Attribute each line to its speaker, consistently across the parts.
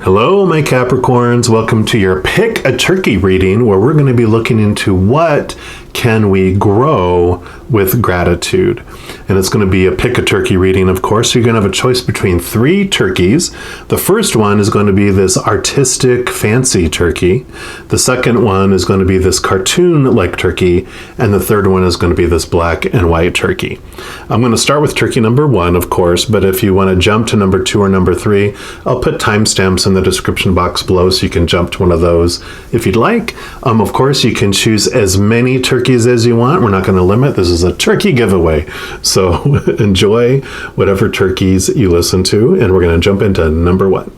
Speaker 1: Hello, my Capricorns. Welcome to your Pick a Turkey reading, where we're going to be looking into what can we grow with gratitude. And it's going to be a Pick a Turkey reading, of course. So you're going to have a choice between 3 turkeys. The first one is going to be this artistic, fancy turkey. The second one is going to be this cartoon-like turkey. And the third one is going to be this black and white turkey. I'm going to start with turkey number 1, of course, but if you want to jump to number 2 or number 3, I'll put timestamps in the description box below so you can jump to one of those if you'd like. Of course, you can choose as many turkeys as you want. We're not going to limit. This is a turkey giveaway. So enjoy whatever turkeys you listen to, and we're going to jump into number 1.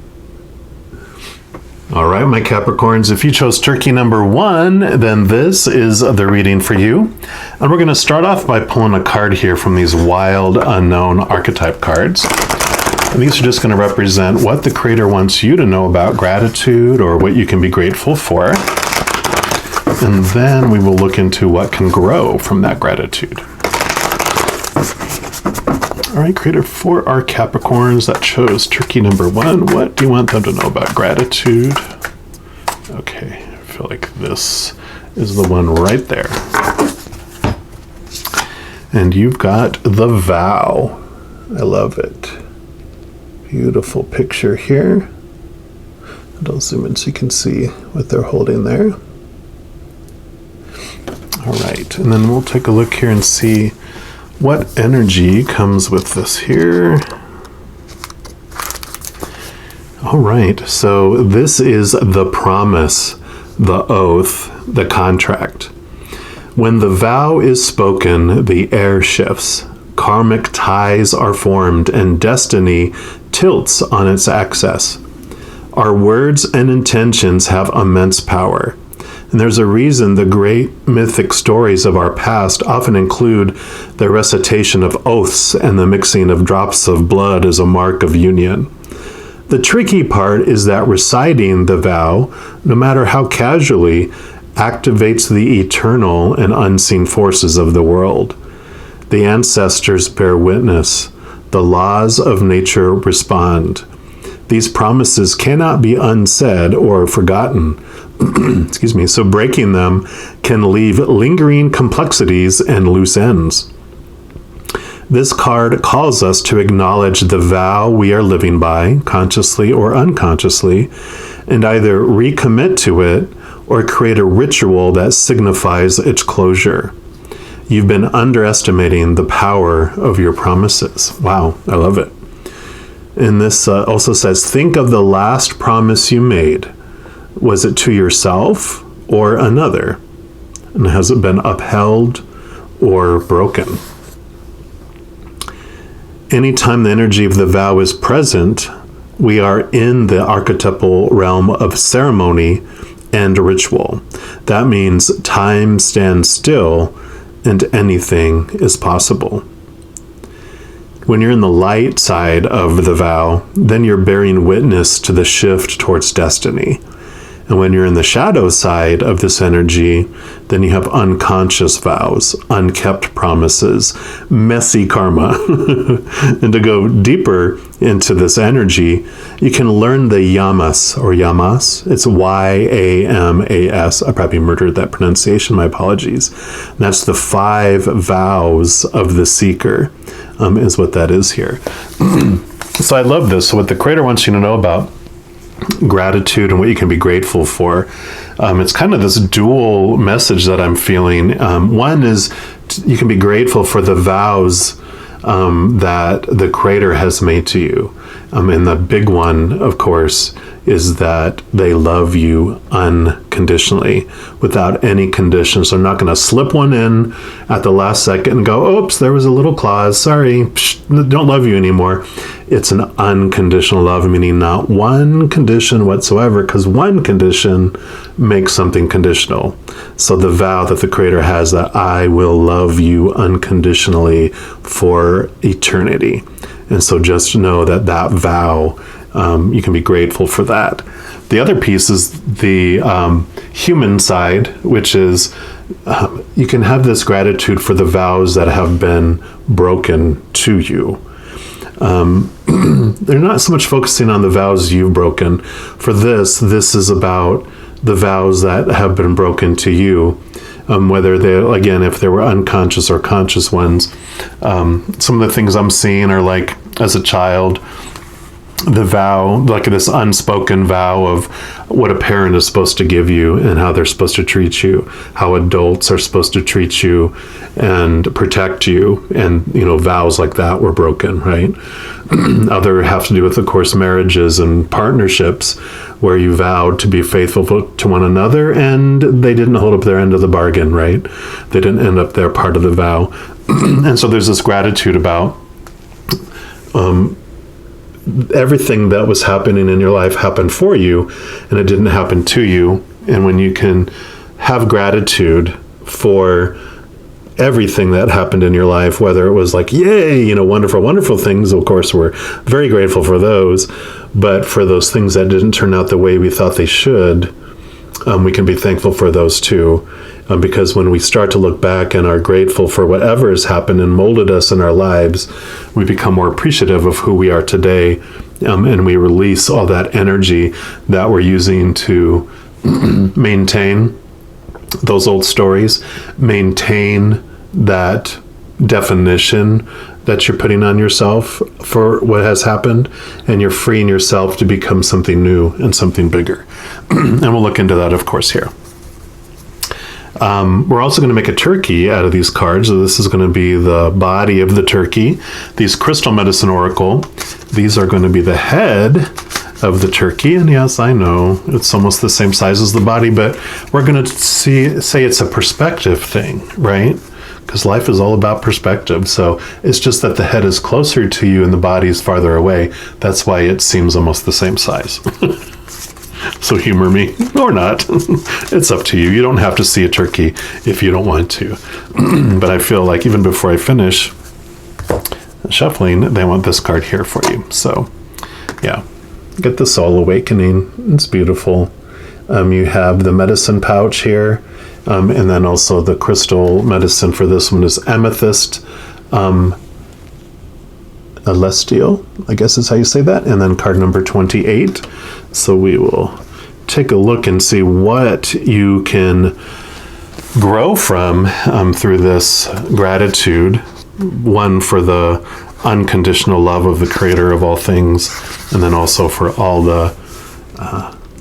Speaker 1: All right, my Capricorns, if you chose turkey number 1, then this is the reading for you. And we're going to start off by pulling a card here from these wild, unknown archetype cards. And these are just going to represent what the Creator wants you to know about gratitude or what you can be grateful for. And then we will look into what can grow from that gratitude. All right, Creator, for our Capricorns that chose turkey number 1, what do you want them to know about gratitude? Okay, I feel like this is the one right there. And you've got the vow. I love it. Beautiful picture here. And I'll zoom in so you can see what they're holding there. All right, and then we'll take a look here and see what energy comes with this here. All right, so this is the promise, the oath, the contract. When the vow is spoken, the air shifts, karmic ties are formed, and destiny tilts on its axis. Our words and intentions have immense power. And there's a reason the great mythic stories of our past often include the recitation of oaths and the mixing of drops of blood as a mark of union. The tricky part is that reciting the vow, no matter how casually, activates the eternal and unseen forces of the world. The ancestors bear witness. The laws of nature respond. These promises cannot be unsaid or forgotten. Excuse me. So breaking them can leave lingering complexities and loose ends. This card calls us to acknowledge the vow we are living by, consciously or unconsciously, and either recommit to it or create a ritual that signifies its closure. You've been underestimating the power of your promises. Wow, I love it. And this also says, think of the last promise you made. Was it to yourself or another? And has it been upheld or broken? Anytime the energy of the vow is present, we are in the archetypal realm of ceremony and ritual. That means time stands still and anything is possible. When you're in the light side of the vow, then you're bearing witness to the shift towards destiny. And when you're in the shadow side of this energy, then you have unconscious vows, unkept promises, messy karma. And to go deeper into this energy, you can learn the yamas or yamas. It's Y-A-M-A-S. I probably murdered that pronunciation. My apologies. And that's the 5 vows of the seeker, is what that is here. So I love this. So what the Creator wants you to know about gratitude and what you can be grateful for. It's kind of this dual message that I'm feeling. One is you can be grateful for the vows that the Creator has made to you. And the big one, of course, is that they love you unconditionally, without any conditions. They're not going to slip one in at the last second and go, oops, there was a little clause. Sorry, don't love you anymore. It's an unconditional love, meaning not one condition whatsoever, because one condition makes something conditional. So the vow that the Creator has, that I will love you unconditionally for eternity. And so just know that that vow, you can be grateful for that. The other piece is the human side, which is you can have this gratitude for the vows that have been broken to you. They're not so much focusing on the vows you've broken. For this is about the vows that have been broken to you, whether they, again, if they were unconscious or conscious ones. Some of the things I'm seeing are like, as a child, the vow, like this unspoken vow of what a parent is supposed to give you and how they're supposed to treat you, how adults are supposed to treat you and protect you. And, vows like that were broken, right? Other have to do with, of course, marriages and partnerships where you vowed to be faithful to one another and they didn't hold up their end of the bargain, right? They didn't end up their part of the vow. And so there's this gratitude about, everything that was happening in your life happened for you and it didn't happen to you. And when you can have gratitude for everything that happened in your life, whether it was like, yay, wonderful, wonderful things, of course, we're very grateful for those. But for those things that didn't turn out the way we thought they should, we can be thankful for those too. Because when we start to look back and are grateful for whatever has happened and molded us in our lives, we become more appreciative of who we are today, and we release all that energy that we're using to maintain those old stories, maintain that definition that you're putting on yourself for what has happened, and you're freeing yourself to become something new and something bigger. And we'll look into that, of course, here. We're also going to make a turkey out of these cards. So this is going to be the body of the turkey. These crystal medicine oracle, these are going to be the head of the turkey. And yes, I know it's almost the same size as the body, but we're going to say it's a perspective thing, right? Because life is all about perspective. So it's just that the head is closer to you and the body is farther away. That's why it seems almost the same size. So humor me or not. It's up to you. You don't have to see a turkey if you don't want to. But I feel like even before I finish shuffling, they want this card here for you. So yeah, get the soul awakening. It's beautiful. You have the medicine pouch here. And then also the crystal medicine for this one is amethyst. Celestial, I guess is how you say that. And then card number 28. So we will take a look and see what you can grow from through this gratitude. One, for the unconditional love of the creator of all things, and then also for all the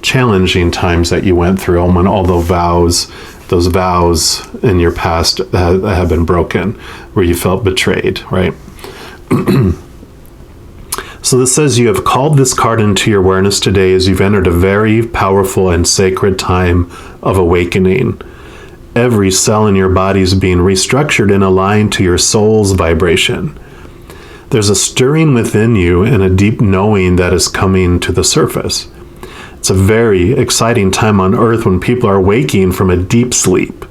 Speaker 1: challenging times that you went through, and when all those vows in your past have been broken, where you felt betrayed, right? So this says you have called this card into your awareness today as you've entered a very powerful and sacred time of awakening. Every cell in your body is being restructured and aligned to your soul's vibration. There's a stirring within you and a deep knowing that is coming to the surface. It's a very exciting time on Earth when people are waking from a deep sleep.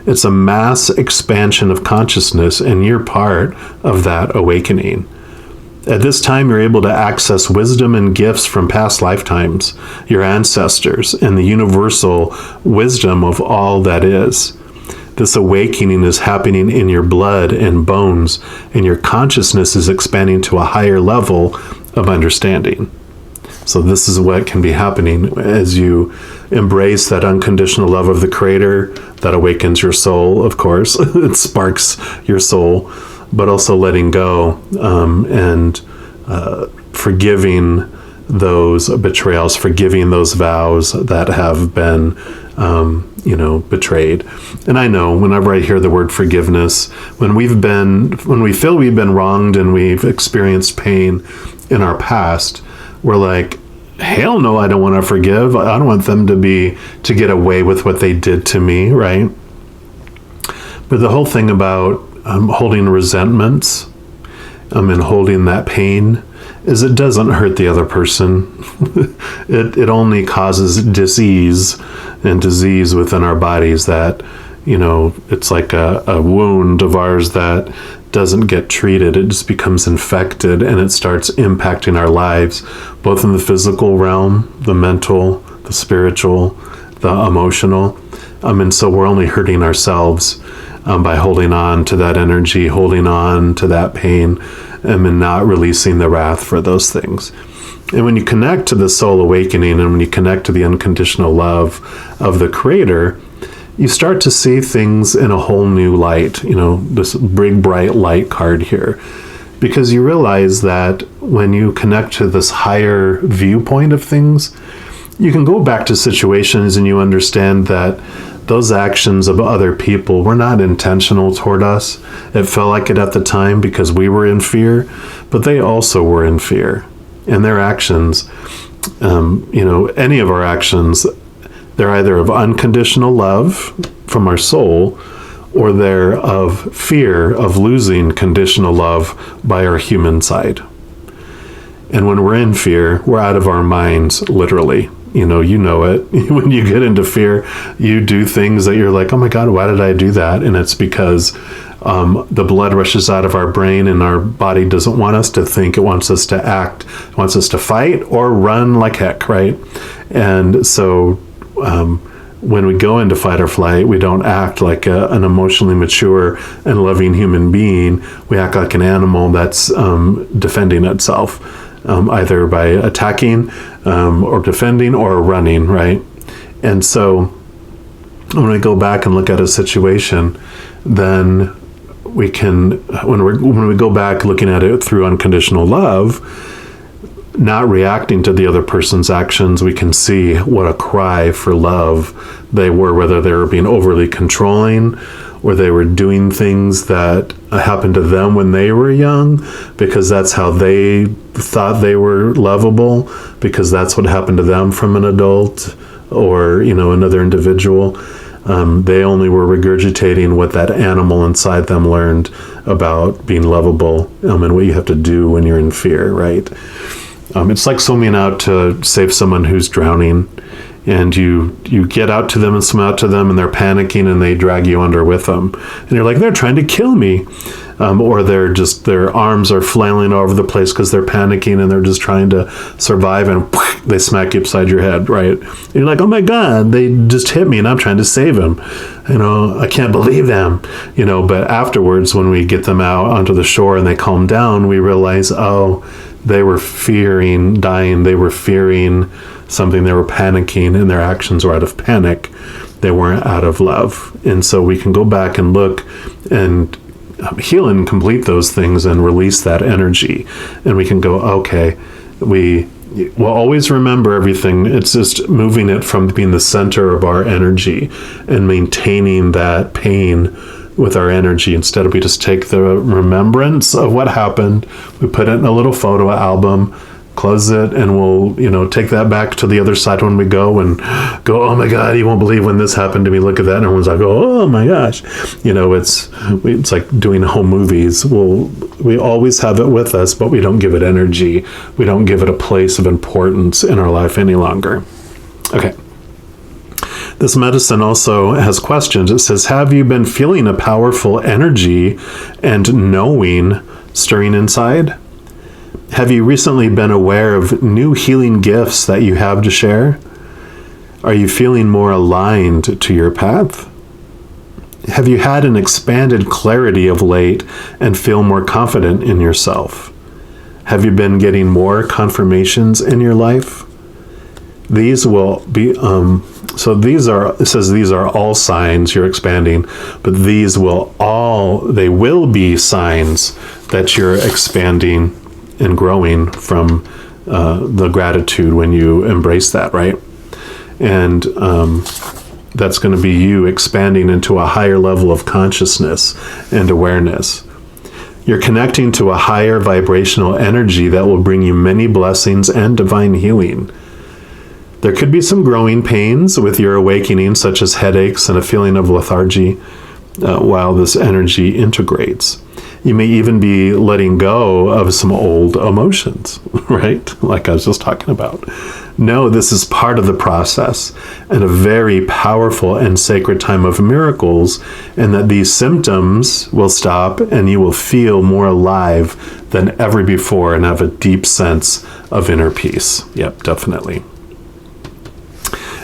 Speaker 1: It's a mass expansion of consciousness, and you're part of that awakening. At this time, you're able to access wisdom and gifts from past lifetimes, your ancestors, and the universal wisdom of all that is. This awakening is happening in your blood and bones, and your consciousness is expanding to a higher level of understanding. So this is what can be happening as you embrace that unconditional love of the Creator that awakens your soul, of course. It sparks your soul, but also letting go and forgiving those betrayals, forgiving those vows that have been, betrayed. And I know whenever I hear the word forgiveness, when we feel we've been wronged and we've experienced pain in our past, we're like, hell no, I don't want to forgive. I don't want them to get away with what they did to me, right? But the whole thing about holding resentments and holding that pain is it doesn't hurt the other person. It only causes disease within our bodies that, it's like a wound of ours that doesn't get treated. It just becomes infected and it starts impacting our lives, both in the physical realm, the mental, the spiritual, the emotional. And so we're only hurting ourselves by holding on to that energy, holding on to that pain. and not releasing the wrath for those things. And when you connect to the soul awakening, and when you connect to the unconditional love of the Creator, you start to see things in a whole new light, this big bright light card here. Because you realize that when you connect to this higher viewpoint of things, you can go back to situations and you understand that those actions of other people were not intentional toward us. It felt like it at the time because we were in fear, but they also were in fear. And their actions, any of our actions, they're either of unconditional love from our soul, or they're of fear of losing conditional love by our human side. And when we're in fear, we're out of our minds, literally. You know it. When you get into fear, you do things that you're like, oh my God, why did I do that? And it's because the blood rushes out of our brain, and our body doesn't want us to think. It wants us to act. It wants us to fight or run like heck, right? And so when we go into fight or flight, we don't act like an emotionally mature and loving human being. We act like an animal that's defending itself, either by attacking or defending or running, right? And so when we go back and look at a situation, then we can, when we go back looking at it through unconditional love, not reacting to the other person's actions, we can see what a cry for love they were, whether they were being overly controlling or they were doing things that happened to them when they were young because that's how they thought they were lovable, because that's what happened to them from an adult or another individual. They only were regurgitating what that animal inside them learned about being lovable, and what you have to do when you're in fear, right? It's like swimming out to save someone who's drowning, and you get out to them and swim out to them, and they're panicking and they drag you under with them, and you're like, they're trying to kill me, or their arms are flailing all over the place because they're panicking and they're just trying to survive, and they smack you upside your head, right? And you're like, oh my God, they just hit me and I'm trying to save them. I can't believe them, but afterwards when we get them out onto the shore and they calm down, we realize, oh, they were fearing dying. They were fearing something. They were panicking, and their actions were out of panic. They weren't out of love. And so we can go back and look and heal and complete those things and release that energy. And we can go, okay, we'll always remember everything. It's just moving it from being the center of our energy and maintaining that pain with our energy. Instead of, we just take the remembrance of what happened, we put it in a little photo album, close it, and we'll take that back to the other side when we go and go, oh my God, you won't believe when this happened to me, look at that. And everyone's like, oh my gosh, it's like doing home movies. We always have it with us, but we don't give it energy. We don't give it a place of importance in our life any longer. Okay. This medicine also has questions. It says, have you been feeling a powerful energy and knowing stirring inside? Have you recently been aware of new healing gifts that you have to share? Are you feeling more aligned to your path? Have you had an expanded clarity of late and feel more confident in yourself? Have you been getting more confirmations in your life? These will be, it says these are all signs you're expanding, but they will be signs that you're expanding and growing from the gratitude when you embrace that, right? And that's going to be you expanding into a higher level of consciousness and awareness. You're connecting to a higher vibrational energy that will bring you many blessings and divine healing. There could be some growing pains with your awakening, such as headaches and a feeling of lethargy, while this energy integrates. You may even be letting go of some old emotions, right? Like I was just talking about. No, this is part of the process and a very powerful and sacred time of miracles, and that these symptoms will stop and you will feel more alive than ever before and have a deep sense of inner peace. Yep, definitely.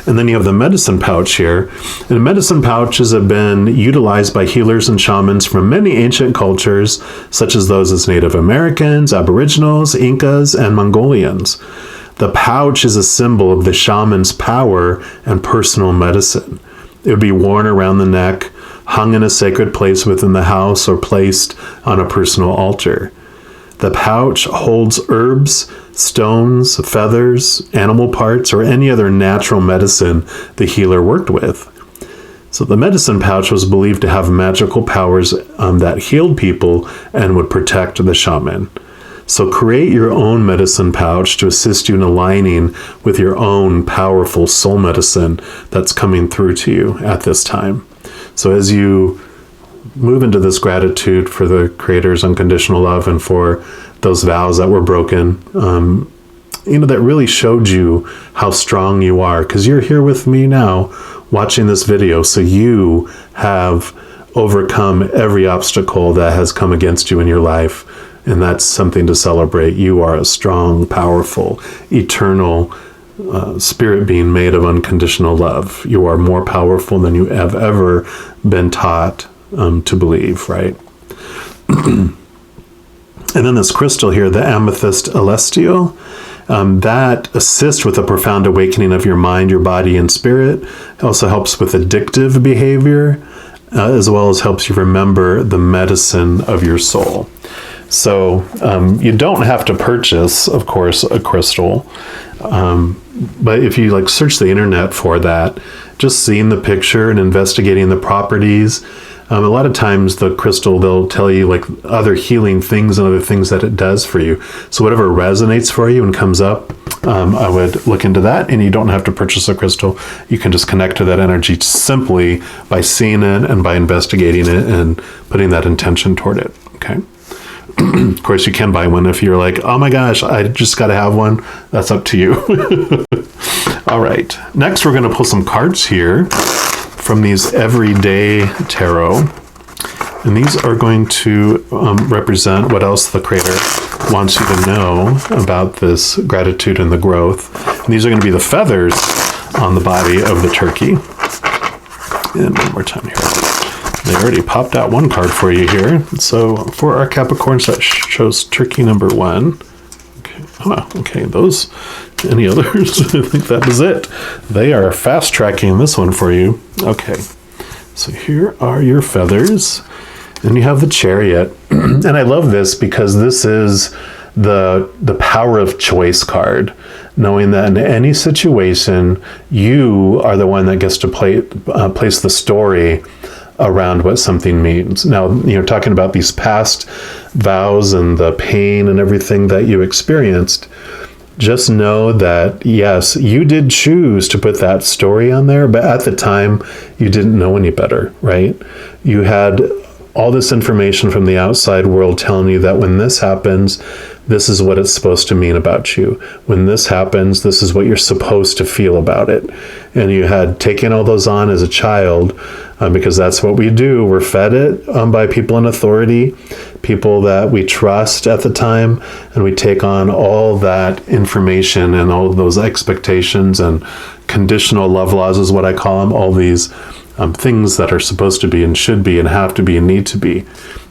Speaker 1: And then you have the medicine pouch here. And medicine pouches have been utilized by healers and shamans from many ancient cultures, such as those as Native Americans, Aboriginals, Incas, and Mongolians. The pouch is a symbol of the shaman's power and personal medicine. It would be worn around the neck, hung in a sacred place within the house, or placed on a personal altar. The pouch holds herbs, stones, feathers, animal parts, or any other natural medicine the healer worked with. So the medicine pouch was believed to have magical powers that healed people and would protect the shaman. So create your own medicine pouch to assist you in aligning with your own powerful soul medicine that's coming through to you at this time. So as you move into this gratitude for the Creator's unconditional love and for those vows that were broken, that really showed you how strong you are, because you're here with me now watching this video. So you have overcome every obstacle that has come against you in your life. And that's something to celebrate. You are a strong, powerful, eternal spirit being made of unconditional love. You are more powerful than you have ever been taught to believe, right? And then this crystal here, the amethyst celestial, that assists with a profound awakening of your mind, your body, and spirit. It also helps with addictive behavior, as well as helps you remember the medicine of your soul. So you don't have to purchase, of course, a crystal. But if you search the internet for that, just seeing the picture and investigating the properties, a lot of times the crystal, they'll tell you other healing things and other things that it does for you. So whatever resonates for you and comes up, I would look into that. And you don't have to purchase a crystal. You can just connect to that energy simply by seeing it and by investigating it and putting that intention toward it. Okay. Of course, you can buy one if you're like, oh my gosh, I just got to have one. That's up to you. All right. Next, we're going to pull some cards here from these everyday tarot. And these are going to represent what else the Creator wants you to know about this gratitude and the growth. And these are going to be the feathers on the body of the turkey. And one more time here. They already popped out one card for you here. So for our Capricorns, that shows turkey number 1. Okay. Oh, okay. Those, any others? I think that was it. They are fast tracking this one for you. Okay. So here are your feathers. And you have the Chariot. And I love this because this is the power of choice card. Knowing that in any situation, you are the one that gets to place the story around what something means. Now, talking about these past vows and the pain and everything that you experienced, just know that, yes, you did choose to put that story on there, but at the time, you didn't know any better, right? You had all this information from the outside world telling you that when this happens, this is what it's supposed to mean about you. When this happens, this is what you're supposed to feel about it. And you had taken all those on as a child, because that's what we do. We're fed it by people in authority, people that we trust at the time, and we take on all that information and all of those expectations and conditional love laws is what I call them, all these things that are supposed to be and should be and have to be and need to be.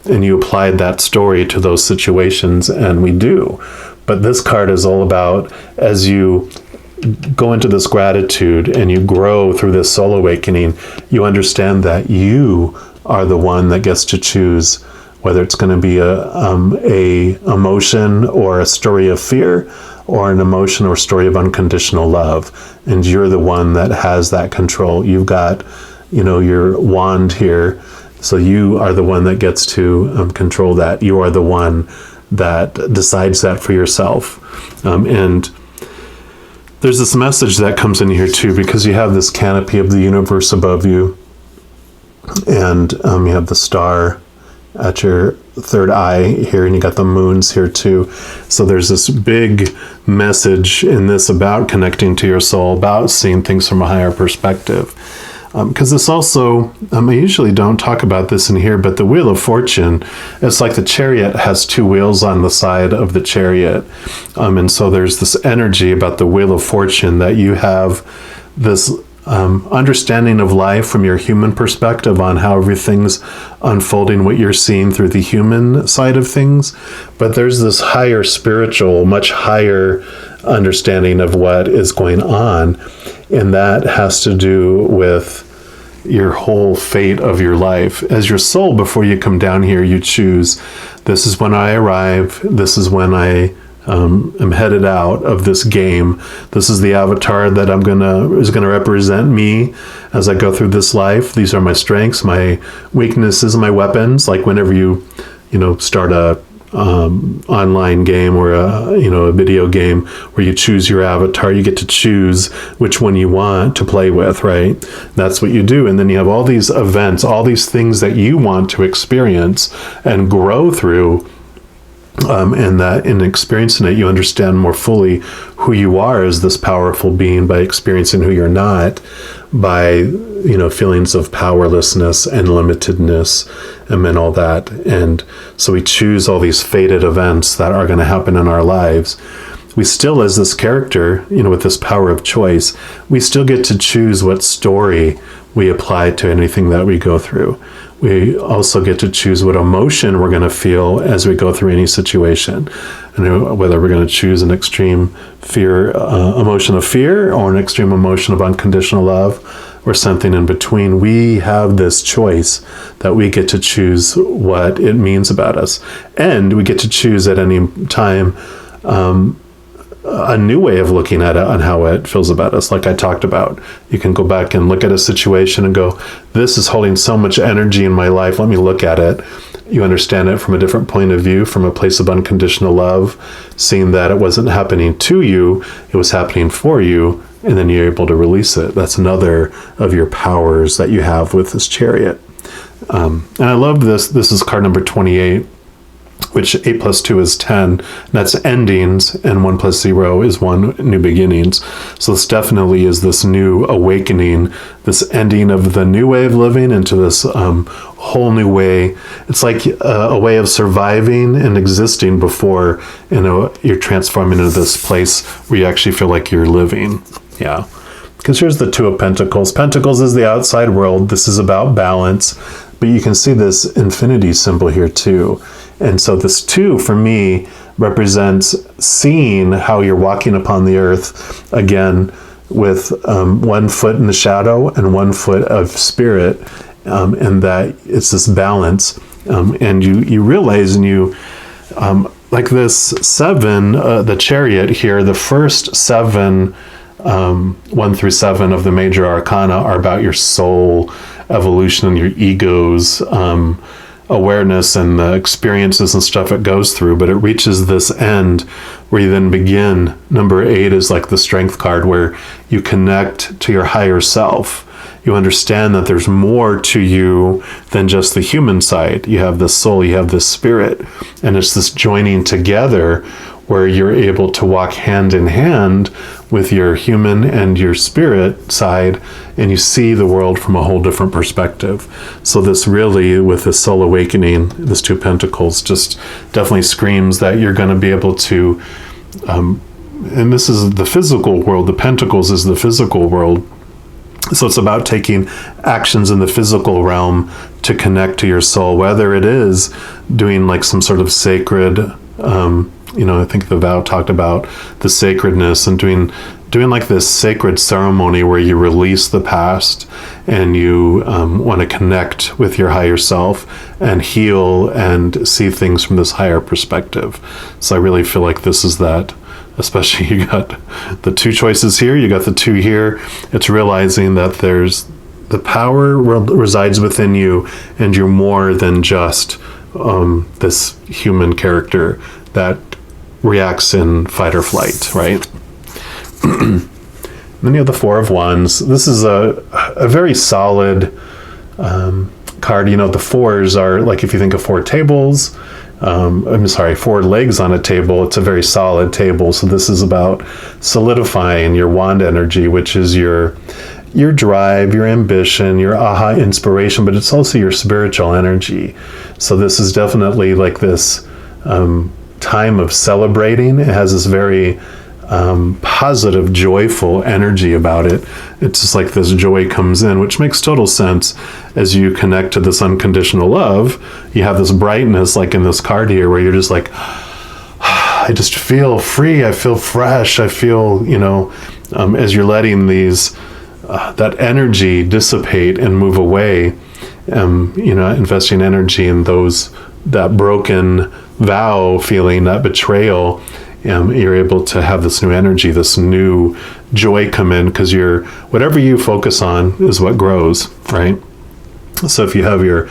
Speaker 1: And you applied that story to those situations, and we do. But this card is all about, as you go into this gratitude and you grow through this soul awakening, you understand that you are the one that gets to choose whether it's going to be a emotion or a story of fear, or an emotion or story of unconditional love. And you're the one that has that control. You've got, your wand here. So you are the one that gets to control that. You are the one that decides that for yourself. And there's this message that comes in here too, because you have this canopy of the universe above you. And you have the star at your third eye here, and you got the moons here too. So there's this big message in this about connecting to your soul, about seeing things from a higher perspective. Because this also, I usually don't talk about this in here, but the Wheel of Fortune, it's like the Chariot has 2 wheels on the side of the Chariot. And so there's this energy about the Wheel of Fortune that you have this understanding of life from your human perspective on how everything's unfolding, what you're seeing through the human side of things. But there's this higher spiritual, much higher understanding of what is going on. And that has to do with your whole fate of your life. As your soul, before you come down here, you choose, this is when I arrive, this is when I am headed out of this game. This is the avatar that is gonna represent me as I go through this life. These are my strengths, my weaknesses, my weapons. Like whenever you start a online game or a video game where you choose your avatar, you get to choose which one you want to play with, right? That's what you do. And then you have all these events, all these things that you want to experience and grow through. And that in experiencing it, you understand more fully who you are as this powerful being by experiencing who you're not, by feelings of powerlessness and limitedness and all that. And so we choose all these fated events that are going to happen in our lives. We still, as this character, with this power of choice, we still get to choose what story we apply to anything that we go through. We also get to choose what emotion we're going to feel as we go through any situation, and whether we're going to choose an extreme emotion of fear, or an extreme emotion of unconditional love, or something in between. We have this choice that we get to choose what it means about us, and we get to choose at any time a new way of looking at it on how it feels about us. Like I talked about, you can go back and look at a situation and go, this is holding so much energy in my life, let me look at it. You understand it from a different point of view, from a place of unconditional love, seeing that it wasn't happening to you, it was happening for you, and then you're able to release it. That's another of your powers that you have with this chariot. And I love this. This is card number 28, which 8 plus 2 is 10. That's endings, and 1 plus 0 is 1, new beginnings. So this definitely is this new awakening, this ending of the new way of living into this whole new way. It's like a way of surviving and existing before you're transforming into this place where you actually feel like you're living. Yeah. Because here's the 2 of Pentacles. Pentacles is the outside world. This is about balance. But you can see this infinity symbol here too. And so this 2 for me represents seeing how you're walking upon the earth again with 1 foot in the shadow and 1 foot of spirit, and that it's this balance. And you realize, and you like this 7, the chariot here, the first 7, 1 through 7 of the major arcana are about your soul evolution and your ego's awareness and the experiences and stuff it goes through. But it reaches this end where you then begin. Number 8 is like the strength card, where you connect to your higher self. You understand that there's more to you than just the human side. You have this soul, you have this spirit, and it's this joining together where you're able to walk hand in hand with your human and your spirit side, and you see the world from a whole different perspective. So this really, with this soul awakening, this 2 Pentacles, just definitely screams that you're going to be able to, and this is the physical world, the Pentacles is the physical world. So it's about taking actions in the physical realm to connect to your soul, whether it is doing like some sort of sacred, I think the vow talked about the sacredness and doing like this sacred ceremony where you release the past and you want to connect with your higher self and heal and see things from this higher perspective. So I really feel like this is that. Especially you got the 2 choices here, you got the 2 here. It's realizing that there's the power resides within you, and you're more than just this human character that reacts in fight or flight, right? Then you have the 4 of Wands. This is a very solid card. The 4s are like, if you think of 4 tables, 4 legs on a table, it's a very solid table. So this is about solidifying your wand energy, which is your drive, your ambition, your aha inspiration, but it's also your spiritual energy. So this is definitely like this time of celebrating. It has this very positive, joyful energy about it. It's just like this joy comes in, which makes total sense as you connect to this unconditional love. You have this brightness, like in this card here, where you're just like, I just feel free. I feel fresh. I feel, as you're letting that energy dissipate and move away, investing energy in that broken vow feeling, that betrayal, you're able to have this new energy, this new joy come in, because whatever you focus on is what grows, right? So if you have your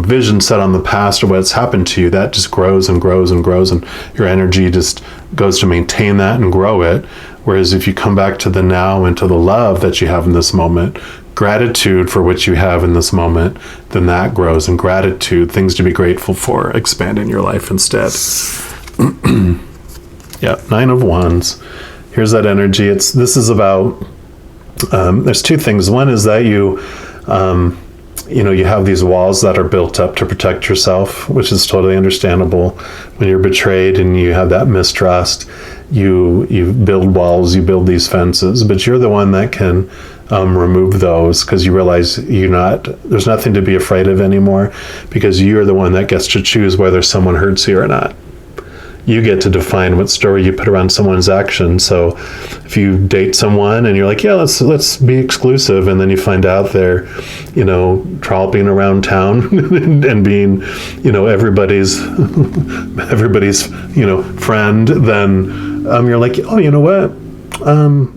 Speaker 1: vision set on the past or what's happened to you, that just grows and grows and grows, and your energy just goes to maintain that and grow it. Whereas if you come back to the now and to the love that you have in this moment, gratitude for what you have in this moment, then that grows, and gratitude, things to be grateful for, expand in your life instead. Yeah, 9 of Wands. Here's that energy. This is about, there's two things. One is that you have these walls that are built up to protect yourself, which is totally understandable. When you're betrayed and you have that mistrust, you build walls, you build these fences, but you're the one that can remove those, because you realize there's nothing to be afraid of anymore, because you're the one that gets to choose whether someone hurts you or not. You get to define what story you put around someone's action. So if you date someone and you're like, yeah, let's be exclusive, and then you find out they're, trolloping around town and being, everybody's friend, then you're like, oh, you know what?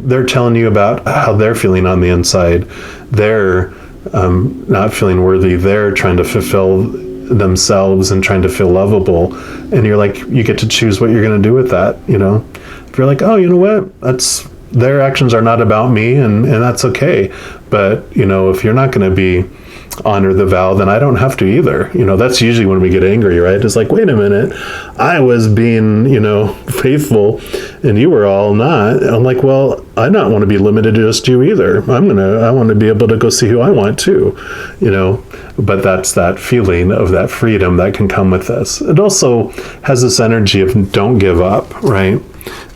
Speaker 1: They're telling you about how they're feeling on the inside. They're not feeling worthy. They're trying to fulfill themselves and trying to feel lovable, and you're like, you get to choose what you're going to do with that. If you're like, oh, you know what, their actions are not about me, and that's okay, but if you're not going to be honor the vow, then I don't have to either. That's usually when we get angry, right? It's like, wait a minute, I was being faithful and you were all not. I'm like, well, I don't want to be limited to just you either. I want to be able to go see who I want to, but that's that feeling of that freedom that can come with this. It also has this energy of don't give up, right?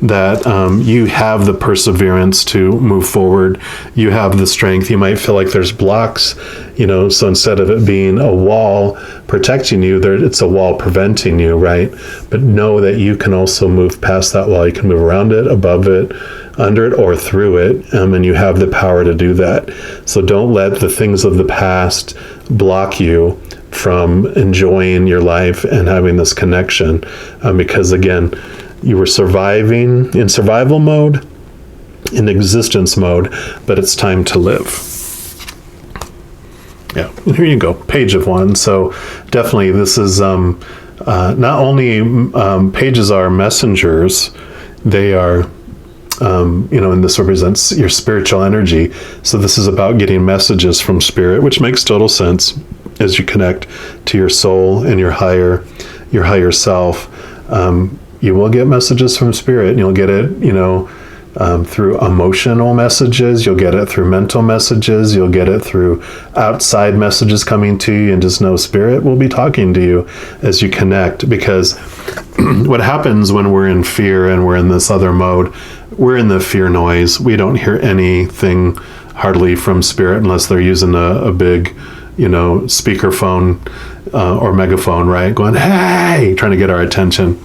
Speaker 1: That you have the perseverance to move forward. You have the strength. You might feel like there's blocks, so instead of it being a wall protecting you, it's a wall preventing you, right? But know that you can also move past that wall. You can move around it, above it, under it, or through it, and you have the power to do that. So don't let the things of the past block you from enjoying your life and having this connection, because again, you were surviving in survival mode, in existence mode, but it's time to live. Yeah, and here you go, Page of Wands. So definitely this is not only pages are messengers, they are, and this represents your spiritual energy. So this is about getting messages from spirit, which makes total sense as you connect to your soul and your higher self. You will get messages from spirit, and you'll get it, through emotional messages. You'll get it through mental messages. You'll get it through outside messages coming to you, and just know spirit will be talking to you as you connect. Because what happens when we're in fear and we're in this other mode, we're in the fear noise. We don't hear anything hardly from spirit unless they're using a big, speakerphone or megaphone, right? Going, hey, trying to get our attention.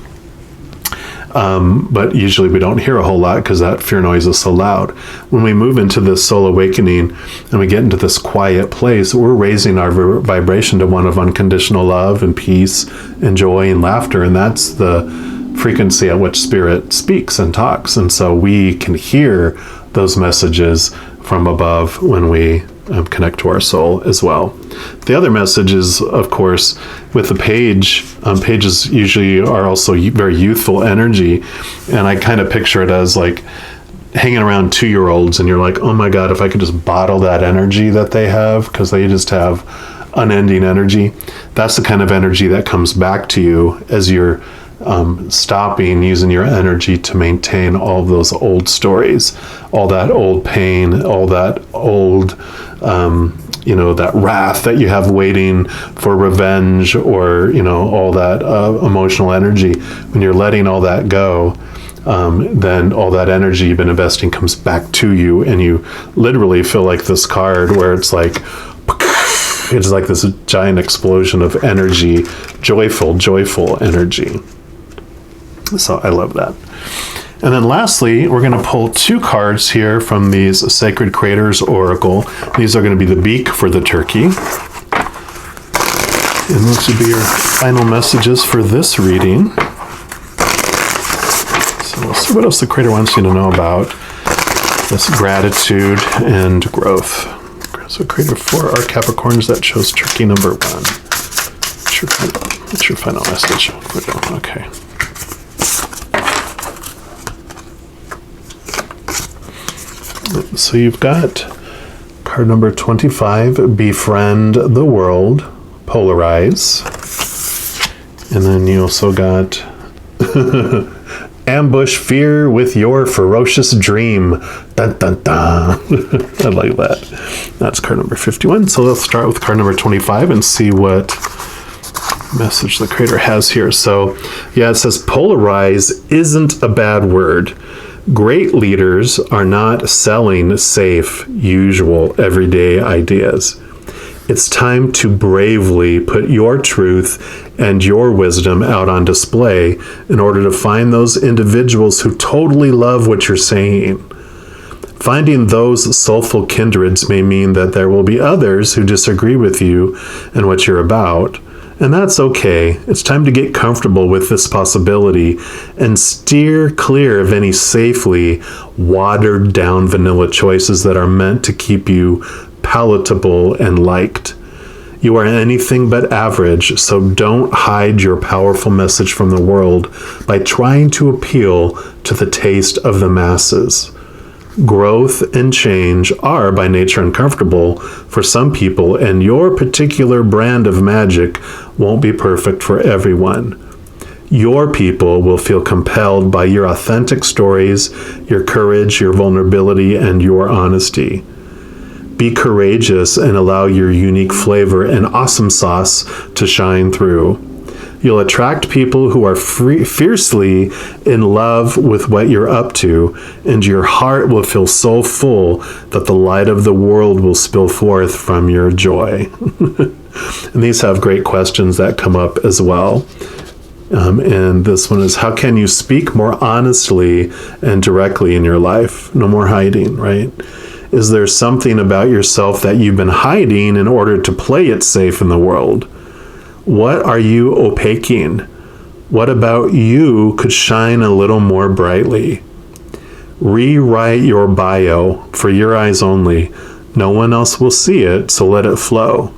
Speaker 1: But usually we don't hear a whole lot because that fear noise is so loud. When we move into this soul awakening and we get into this quiet place, we're raising our vibration to one of unconditional love and peace and joy and laughter. And that's the frequency at which spirit speaks and talks. And so we can hear those messages from above when we connect to our soul as well. The other message is, of course, with the page, pages usually are also very youthful energy. And I kind of picture it as like hanging around 2-year-olds, and you're like, oh my God, if I could just bottle that energy that they have, because they just have unending energy. That's the kind of energy that comes back to you as you're stopping using your energy to maintain all those old stories, all that old pain, all that old, that wrath that you have waiting for revenge, or, all that emotional energy. When you're letting all that go, then all that energy you've been investing comes back to you, and you literally feel like this card where it's like this giant explosion of energy, joyful energy. So I love that. And then lastly, we're going to pull 2 cards here from these Sacred Creators Oracle. These are going to be the beak for the turkey. And this will be your final messages for this reading. So we'll see what else the Creator wants you to know about this gratitude and growth. So Creator, for our Capricorns that chose turkey number 1. What's your final message? Okay. So you've got card number 25, Befriend the World, Polarize. And then you also got Ambush Fear with Your Ferocious Dream. Dun, dun, dun. I like that. That's card number 51. So let's start with card number 25 and see what message the Creator has here. So yeah, it says polarize isn't a bad word. Great leaders are not selling safe, usual, everyday ideas. It's time to bravely put your truth and your wisdom out on display in order to find those individuals who totally love what you're saying. Finding those soulful kindreds may mean that there will be others who disagree with you and what you're about. And that's okay. It's time to get comfortable with this possibility and steer clear of any safely watered down vanilla choices that are meant to keep you palatable and liked. You are anything but average, so don't hide your powerful message from the world by trying to appeal to the taste of the masses. Growth and change are by nature uncomfortable for some people, and your particular brand of magic won't be perfect for everyone. Your people will feel compelled by your authentic stories, your courage, your vulnerability, and your honesty. Be courageous and allow your unique flavor and awesome sauce to shine through. You'll attract people who are fiercely in love with what you're up to, and your heart will feel so full that the light of the world will spill forth from your joy. And these have great questions that come up as well. And this one is, how can you speak more honestly and directly in your life? No more hiding, right? Is there something about yourself that you've been hiding in order to play it safe in the world? What are you opaquing? What about you could shine a little more brightly? Rewrite your bio for your eyes only. No one else will see it, so let it flow.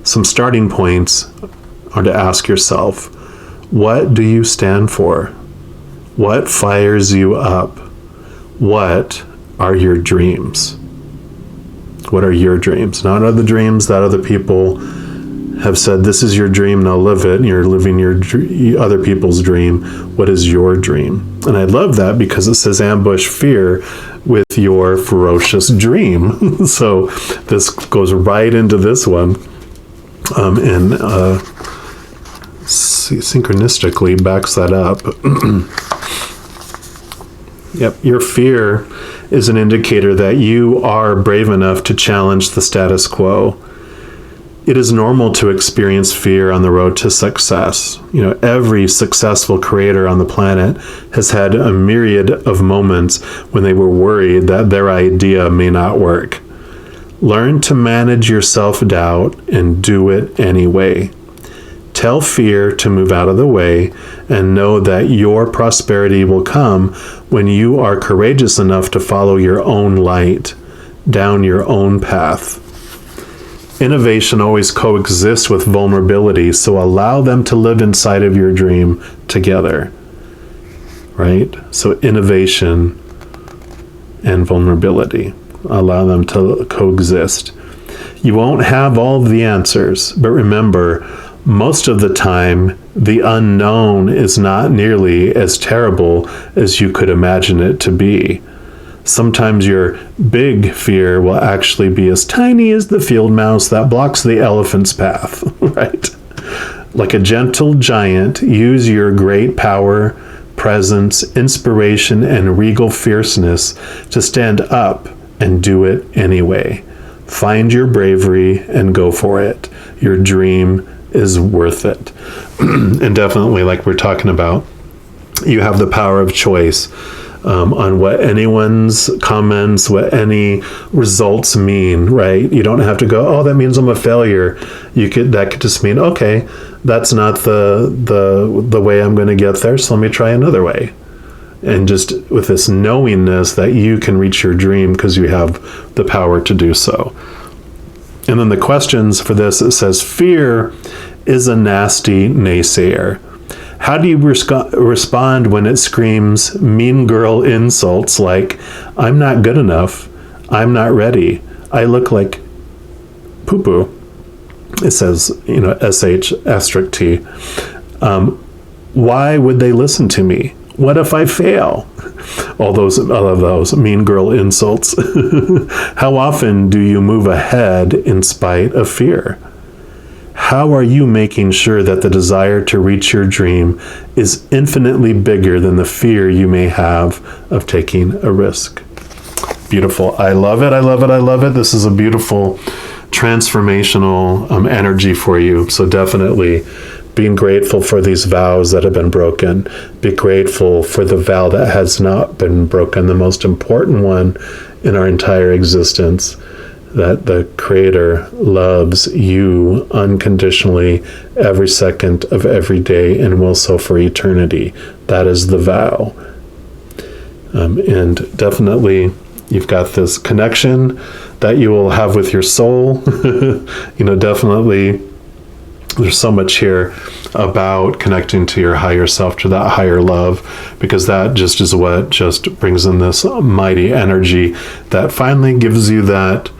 Speaker 1: Some starting points are to ask yourself, what do you stand for? What fires you up? What are your dreams? What are your dreams? Not other dreams that other people have said, this is your dream, now live it, and you're living your other people's dream. What is your dream? And I love that because it says ambush fear with your ferocious dream. So this goes right into this one, and synchronistically backs that up. Yep, your fear is an indicator that you are brave enough to challenge the status quo. It is normal to experience fear on the road to success. You know, every successful creator on the planet has had a myriad of moments when they were worried that their idea may not work. Learn to manage your self-doubt and do it anyway. Tell fear to move out of the way and know that your prosperity will come when you are courageous enough to follow your own light, down your own path. Innovation always coexists with vulnerability, so allow them to live inside of your dream together, right? So innovation and vulnerability, allow them to coexist. You won't have all of the answers, but remember, most of the time, the unknown is not nearly as terrible as you could imagine it to be. Sometimes your big fear will actually be as tiny as the field mouse that blocks the elephant's path, right? Like a gentle giant, use your great power, presence, inspiration, and regal fierceness to stand up and do it anyway. Find your bravery and go for it. Your dream is worth it. And definitely, like we're talking about, you have the power of choice on what anyone's comments, what any results mean, right? You don't have to go, oh, that means I'm a failure. That could just mean, okay, that's not the way I'm going to get there, so let me try another way. And just with this knowingness that you can reach your dream because you have the power to do so. And then the questions for this, it says, fear is a nasty naysayer. How do you respond when it screams mean girl insults like, I'm not good enough, I'm not ready, I look like poo-poo? It says, SH asterisk T. Why would they listen to me? What if I fail? All of those mean girl insults. How often do you move ahead in spite of fear? How are you making sure that the desire to reach your dream is infinitely bigger than the fear you may have of taking a risk? Beautiful. I love it. I love it. I love it. This is a beautiful transformational energy for you. So definitely being grateful for these vows that have been broken. Be grateful for the vow that has not been broken, the most important one in our entire existence, that the Creator loves you unconditionally every second of every day and will so for eternity. That is the vow. And definitely you've got this connection that you will have with your soul. Definitely there's so much here about connecting to your higher self, to that higher love, because that just is what just brings in this mighty energy that finally gives you that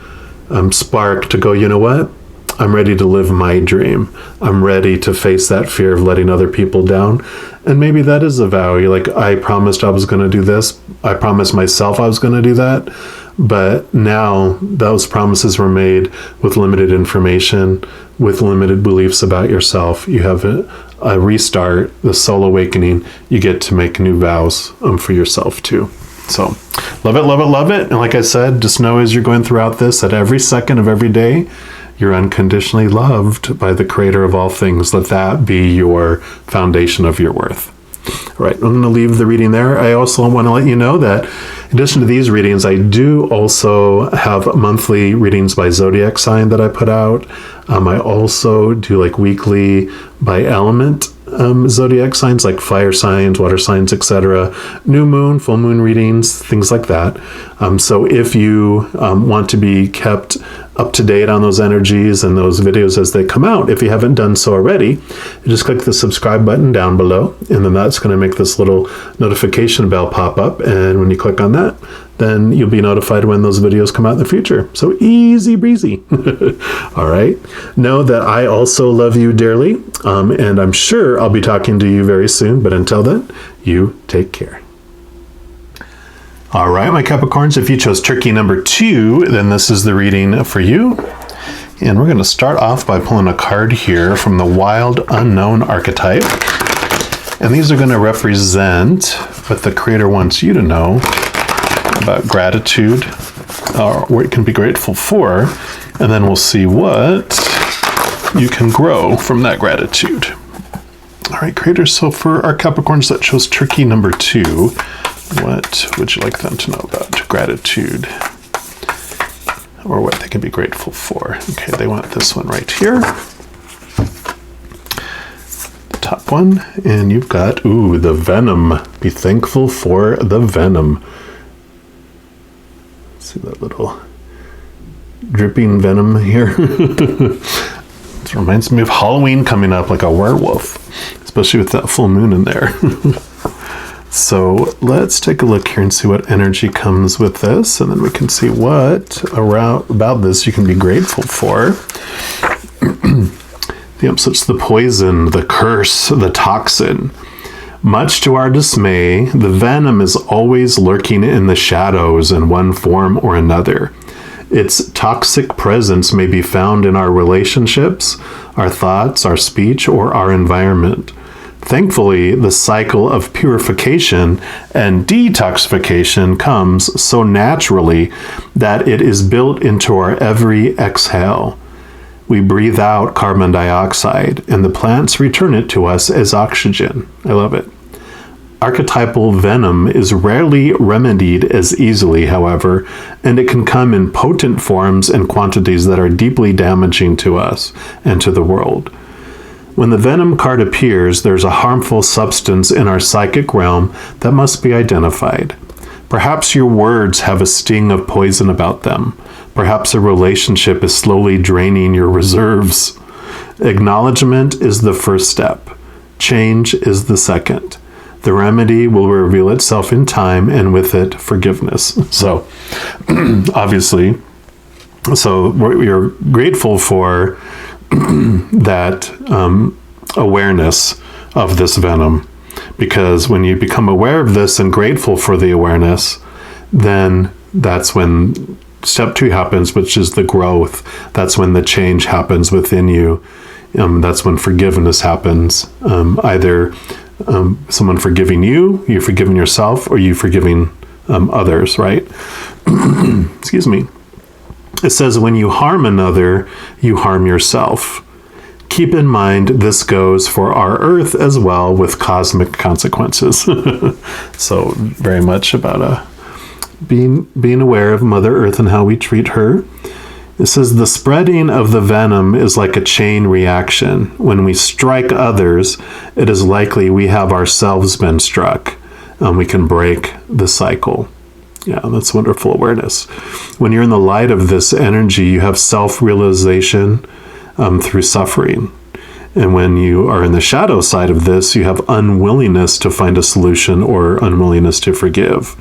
Speaker 1: spark to go, you know what? I'm ready to live my dream. I'm ready to face that fear of letting other people down. And maybe that is a vow. You're like, I promised I was going to do this. I promised myself I was going to do that. But now those promises were made with limited information, with limited beliefs about yourself. You have a restart, the soul awakening. You get to make new vows for yourself too. So love it, love it, love it. And like I said, just know as you're going throughout this, that every second of every day, you're unconditionally loved by the Creator of all things. Let that be your foundation of your worth. All right, I'm going to leave the reading there. I also want to let you know that in addition to these readings, I do also have monthly readings by zodiac sign that I put out. I also do like weekly by element zodiac signs, like fire signs, water signs, etc. New moon, full moon readings, things like that. So if you want to be kept up to date on those energies and those videos as they come out, if you haven't done so already, you just click the subscribe button down below, and then that's going to make this little notification bell pop up. And when you click on that, then you'll be notified when those videos come out in the future. So easy breezy. All right. Know that I also love you dearly, and I'm sure I'll be talking to you very soon. But until then, you take care. All right, my Capricorns, if you chose turkey number 2, then this is the reading for you. And we're going to start off by pulling a card here from the Wild Unknown archetype. And these are going to represent what the Creator wants you to know about gratitude, or what you can be grateful for. And then we'll see what you can grow from that gratitude. All right, Creator, so for our Capricorns that chose turkey number 2, what would you like them to know about gratitude, or what they can be grateful for? Okay, they want this one right here, the top one, and you've got, the venom. Be thankful for the venom. See that little dripping venom here? It reminds me of Halloween coming up, like a werewolf, especially with that full moon in there. So let's take a look here and see what energy comes with this, and then we can see what about this you can be grateful for. So it's the poison, the curse, the toxin. Much to our dismay, the venom is always lurking in the shadows in one form or another. Its toxic presence may be found in our relationships, our thoughts, our speech, or our environment. Thankfully, the cycle of purification and detoxification comes so naturally that it is built into our every exhale. We breathe out carbon dioxide, and the plants return it to us as oxygen. I love it. Archetypal venom is rarely remedied as easily, however, and it can come in potent forms and quantities that are deeply damaging to us and to the world. When the venom card appears, there's a harmful substance in our psychic realm that must be identified. Perhaps your words have a sting of poison about them. Perhaps a relationship is slowly draining your reserves. Acknowledgement is the first step. Change is the second. The remedy will reveal itself in time, and with it, forgiveness. So, obviously, we're grateful for that awareness of this venom, because when you become aware of this and grateful for the awareness, then that's when step 2 happens, which is the growth. That's when the change happens within you. That's when forgiveness happens. Either someone forgiving you, you forgiving yourself, or you forgiving others, right? Excuse me. It says, when you harm another, you harm yourself. Keep in mind, this goes for our Earth as well, with cosmic consequences. So very much about being aware of Mother Earth and how we treat her. It says, the spreading of the venom is like a chain reaction. When we strike others, it is likely we have ourselves been struck. We can break the cycle. Yeah, that's wonderful awareness. When you're in the light of this energy, you have self-realization through suffering. And when you are in the shadow side of this, you have unwillingness to find a solution or unwillingness to forgive.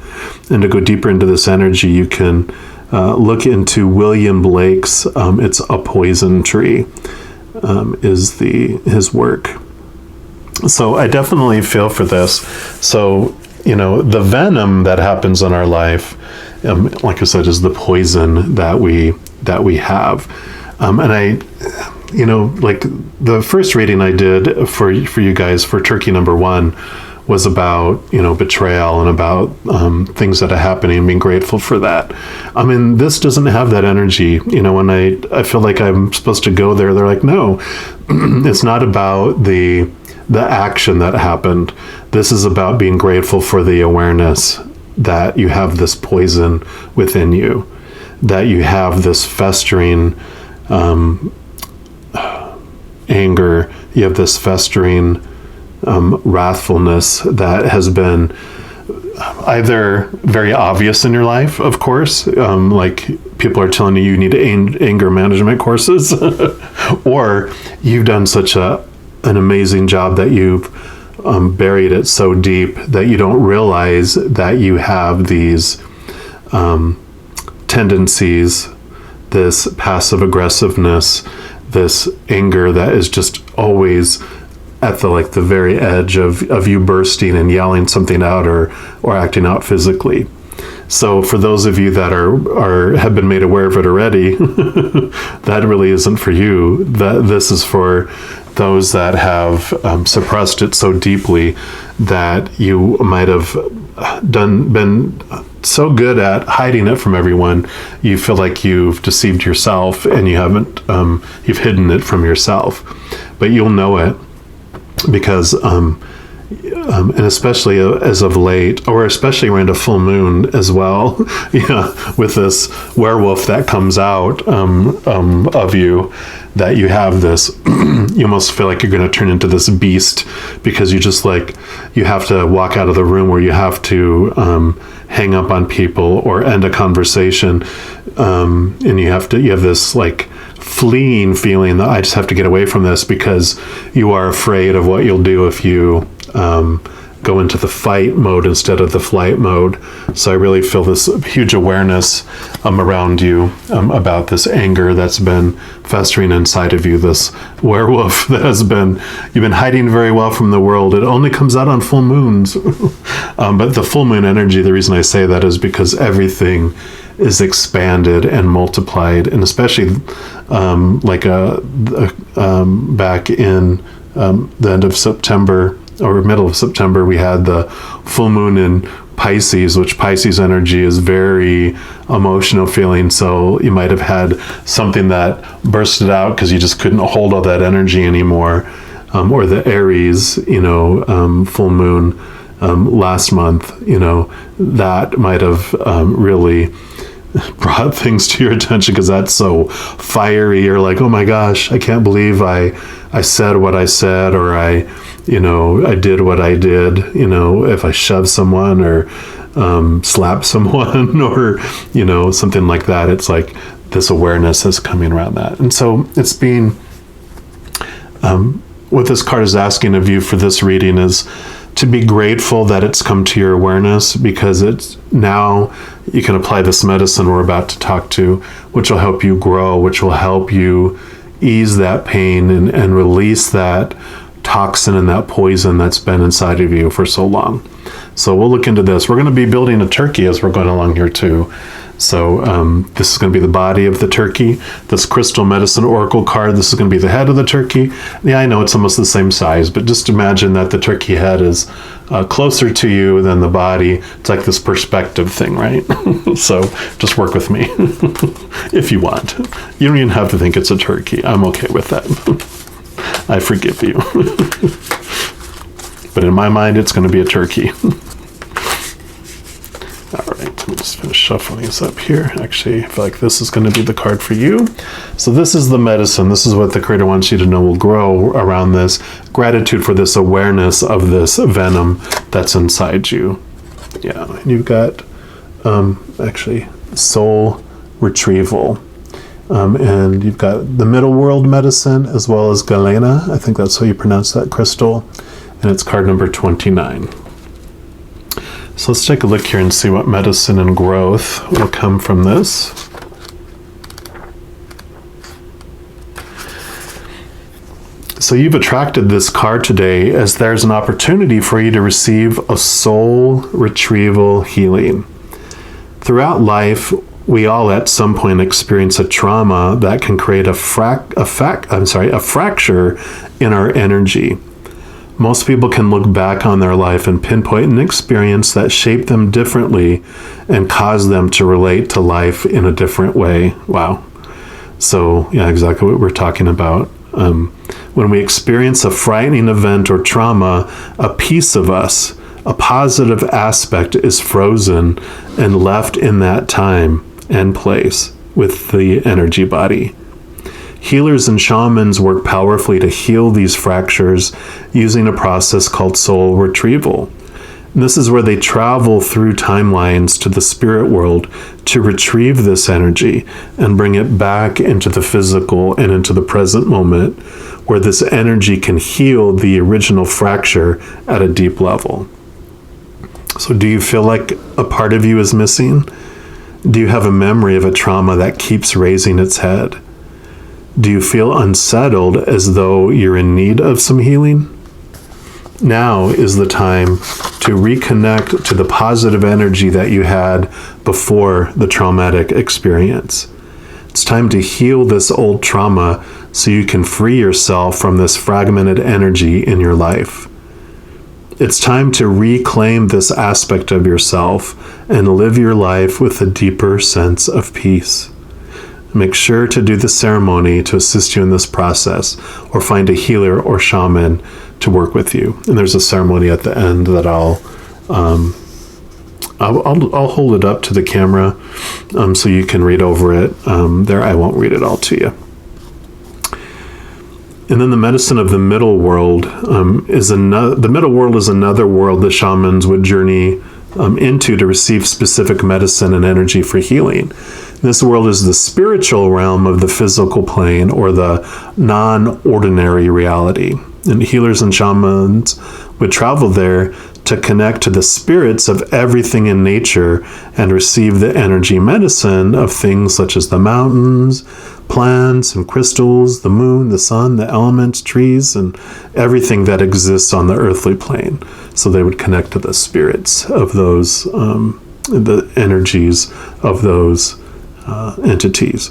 Speaker 1: And to go deeper into this energy, you can look into William Blake's It's a Poison Tree, is his work. So I definitely feel for this. So, the venom that happens in our life, like I said, is the poison that we have. And I, like the first reading I did for you guys for Turkey number 1 was about, betrayal and about things that are happening, being grateful for that. I mean, this doesn't have that energy. When I feel like I'm supposed to go there, they're like, no, it's not about the action that happened. This is about being grateful for the awareness that you have this poison within you, that you have this festering anger, you have this festering wrathfulness that has been either very obvious in your life, of course, like people are telling you need anger management courses, or you've done such an amazing job that you've buried it so deep that you don't realize that you have these tendencies, this passive aggressiveness, this anger that is just always at the very edge of you bursting and yelling something out or acting out physically. So for those of you that have been made aware of it already, that really isn't for you. This is for those that have suppressed it so deeply that you might have been so good at hiding it from everyone, you feel like you've deceived yourself and you haven't, you've hidden it from yourself. But you'll know it because, and especially as of late, or especially around a full moon as well, with this werewolf that comes out of you, that you have this, you almost feel like you're going to turn into this beast because you just you have to walk out of the room, or you have to hang up on people or end a conversation, and you have this fleeing feeling that I just have to get away from this, because you are afraid of what you'll do if you go into the fight mode instead of the flight mode. So I really feel this huge awareness around you about this anger that's been festering inside of you, this werewolf that you've been hiding very well from the world. It only comes out on full moons. But the full moon energy, the reason I say that is because everything is expanded and multiplied, and especially back in the end of September, or middle of September, we had the full moon in Pisces, which Pisces energy is very emotional feeling. So you might have had something that bursted out because you just couldn't hold all that energy anymore. Or the Aries, full moon last month, that might have really brought things to your attention because that's so fiery. You're like, oh my gosh, I can't believe I said what I said, or I did what I did, if I shove someone or slap someone or, something like that. It's like this awareness is coming around that. And so it's being, what this card is asking of you for this reading is to be grateful that it's come to your awareness, because it's now you can apply this medicine we're about to talk to, which will help you grow, which will help you ease that pain and release that toxin and that poison that's been inside of you for so long. So we'll look into this. We're going to be building a turkey as we're going along here too. So this is going to be the body of the turkey. This crystal medicine oracle card, this is going to be the head of the turkey. Yeah, I know it's almost the same size, but just imagine that the turkey head is closer to you than the body. It's like this perspective thing, right? So just work with me if you want. You don't even have to think it's a turkey. I'm okay with that. I forgive you. But in my mind, it's going to be a turkey. All right, let me just finish shuffling these up here. Actually, I feel like this is going to be the card for you. So this is the medicine. This is what the Creator wants you to know will grow around this. Gratitude for this awareness of this venom that's inside you. Yeah, and you've got actually soul retrieval. And you've got the middle world medicine as well as Galena. I think that's how you pronounce that crystal. And it's card number 29. So let's take a look here and see what medicine and growth will come from this. So you've attracted this card today as there's an opportunity for you to receive a soul retrieval healing. Throughout life, we all at some point experience a trauma that can create a fracture in our energy. Most people can look back on their life and pinpoint an experience that shaped them differently and caused them to relate to life in a different way. Wow. So, yeah, exactly what we're talking about. When we experience a frightening event or trauma, a piece of us, a positive aspect, is frozen and left in that time and place with the energy body. Healers and shamans work powerfully to heal these fractures using a process called soul retrieval. And this is where they travel through timelines to the spirit world to retrieve this energy and bring it back into the physical and into the present moment, where this energy can heal the original fracture at a deep level. So do you feel like a part of you is missing? Do you have a memory of a trauma that keeps raising its head? Do you feel unsettled as though you're in need of some healing? Now is the time to reconnect to the positive energy that you had before the traumatic experience. It's time to heal this old trauma so you can free yourself from this fragmented energy in your life. It's time to reclaim this aspect of yourself and live your life with a deeper sense of peace. Make sure to do the ceremony to assist you in this process, or find a healer or shaman to work with you. And there's a ceremony at the end that I'll hold it up to the camera so you can read over it. There, I won't read it all to you. And then the medicine of the middle world the middle world is another world the shamans would journey into to receive specific medicine and energy for healing. This world is the spiritual realm of the physical plane, or the non-ordinary reality. And healers and shamans would travel there to connect to the spirits of everything in nature and receive the energy medicine of things such as the mountains, plants and crystals, the moon, the sun, the elements, trees, and everything that exists on the earthly plane. So they would connect to the spirits of those, the energies of those entities.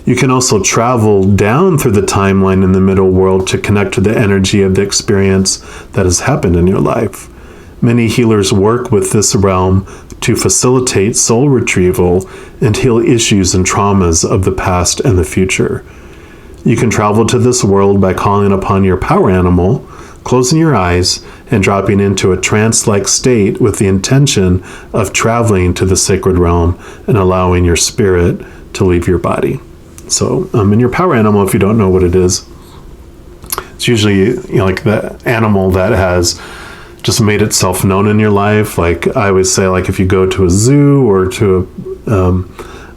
Speaker 1: You can also travel down through the timeline in the middle world to connect to the energy of the experience that has happened in your life. Many healers work with this realm to facilitate soul retrieval and heal issues and traumas of the past and the future. You can travel to this world by calling upon your power animal, closing your eyes, and dropping into a trance-like state with the intention of traveling to the sacred realm and allowing your spirit to leave your body. So, in your power animal, if you don't know what it is, it's usually like the animal that has just made itself known in your life. Like I always say, like if you go to a zoo or to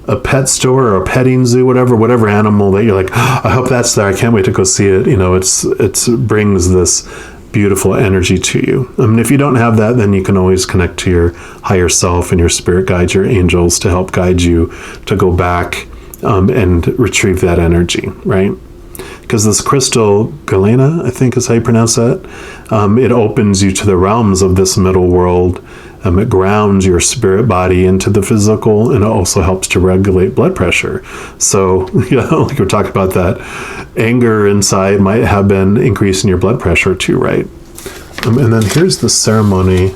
Speaker 1: a pet store or a petting zoo, whatever animal that you're like, oh, I hope that's there. I can't wait to go see it. It brings this beautiful energy to you. If you don't have that, then you can always connect to your higher self and your spirit guides, your angels, to help guide you to go back and retrieve that energy, right? Because this crystal galena, I think is how you pronounce that, it opens you to the realms of this middle world. It grounds your spirit body into the physical, and it also helps to regulate blood pressure. So, like we're talking about, that anger inside might have been increasing your blood pressure too, right? And then here's the ceremony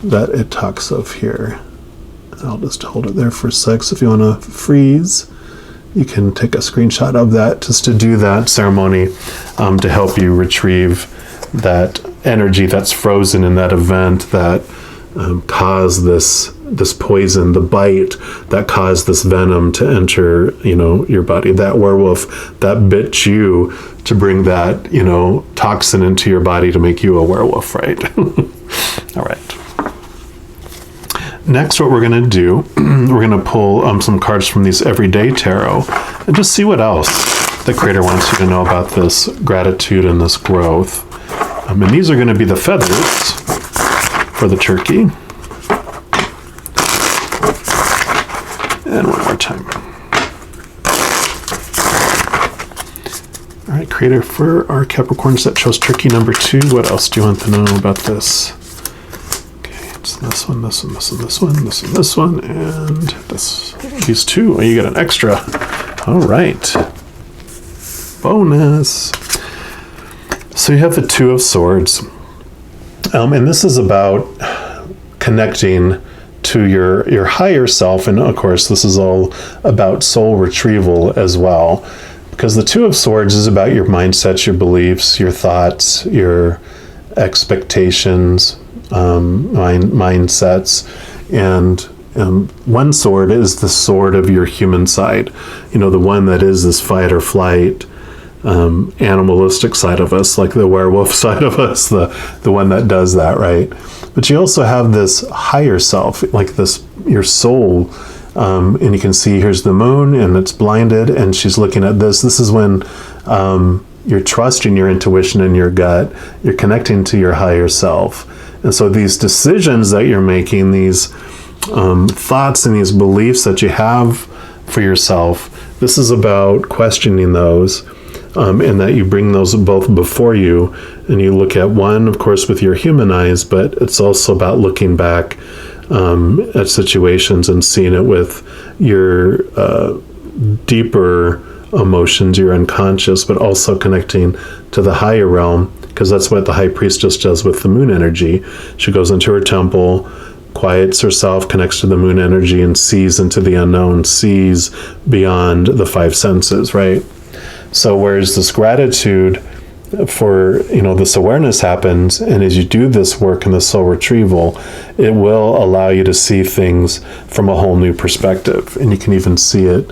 Speaker 1: that it talks of here. I'll just hold it there for a sec. So if you want to freeze, you can take a screenshot of that just to do that ceremony to help you retrieve that energy that's frozen in that event that caused this poison, the bite that caused this venom to enter, your body. That werewolf that bit you to bring that, toxin into your body to make you a werewolf, right? All right. Next, what we're going to do, we're going to pull some cards from these Everyday Tarot and just see what else the Creator wants you to know about this gratitude and this growth. And these are going to be the feathers for the turkey. And one more time. All right, Creator, for our Capricorns that chose turkey number 2, what else do you want to know about this? It's this one, this one, this one, this one, this one, this one, and these 2. Oh, you get an extra. All right. Bonus. So you have the 2 of Swords. And this is about connecting to your higher self. And of course, this is all about soul retrieval as well. Because the 2 of Swords is about your mindsets, your beliefs, your thoughts, your expectations, mindsets, and one sword is the sword of your human side, the one that is this fight or flight, animalistic side of us, like the werewolf side of us, the one that does that, right? But you also have this higher self, like this, your soul, and you can see here's the moon, and it's blinded, and she's looking at this. This is when you're trusting your intuition and your gut. You're connecting to your higher self. And so these decisions that you're making, these thoughts and these beliefs that you have for yourself, this is about questioning those, and that you bring those both before you, and you look at one, of course, with your human eyes, but it's also about looking back at situations and seeing it with your deeper emotions, your unconscious, but also connecting to the higher realm, because that's what the High Priestess does with the moon energy. She goes into her temple, quiets herself, connects to the moon energy, and sees into the unknown, sees beyond the 5 senses, right? So whereas this gratitude for, this awareness happens, and as you do this work in the soul retrieval, it will allow you to see things from a whole new perspective. And you can even see it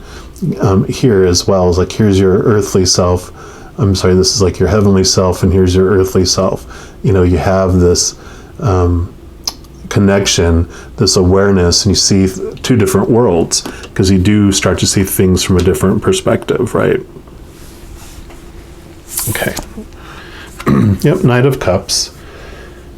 Speaker 1: here as well. As like, here's your earthly self. I'm sorry, this is like your heavenly self, and here's your earthly self. You have this connection, this awareness, and you see 2 different worlds, because you do start to see things from a different perspective, right? Okay. Yep, Knight of Cups.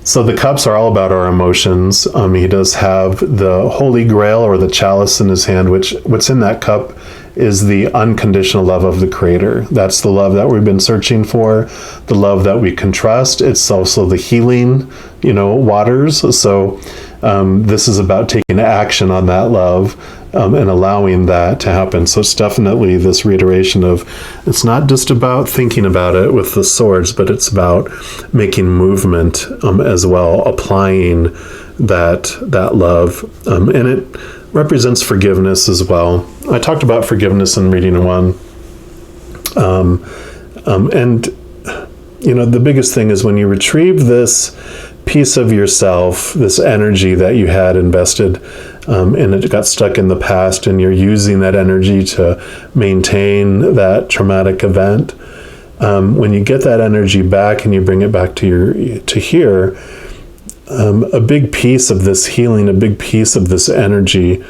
Speaker 1: So the cups are all about our emotions. He does have the Holy Grail, or the chalice, in his hand, which what's in that cup is the unconditional love of the Creator. That's the love that we've been searching for, the love that we can trust. It's also the healing, waters. So this is about taking action on that love, and allowing that to happen. So it's definitely this reiteration of, it's not just about thinking about it with the swords, but it's about making movement as well, applying that love. And it represents forgiveness as well. I talked about forgiveness in reading one. And, the biggest thing is when you retrieve this piece of yourself, this energy that you had invested, and it got stuck in the past, and you're using that energy to maintain that traumatic event. When you get that energy back and you bring it back to here, a big piece of this healing, a big piece of this energy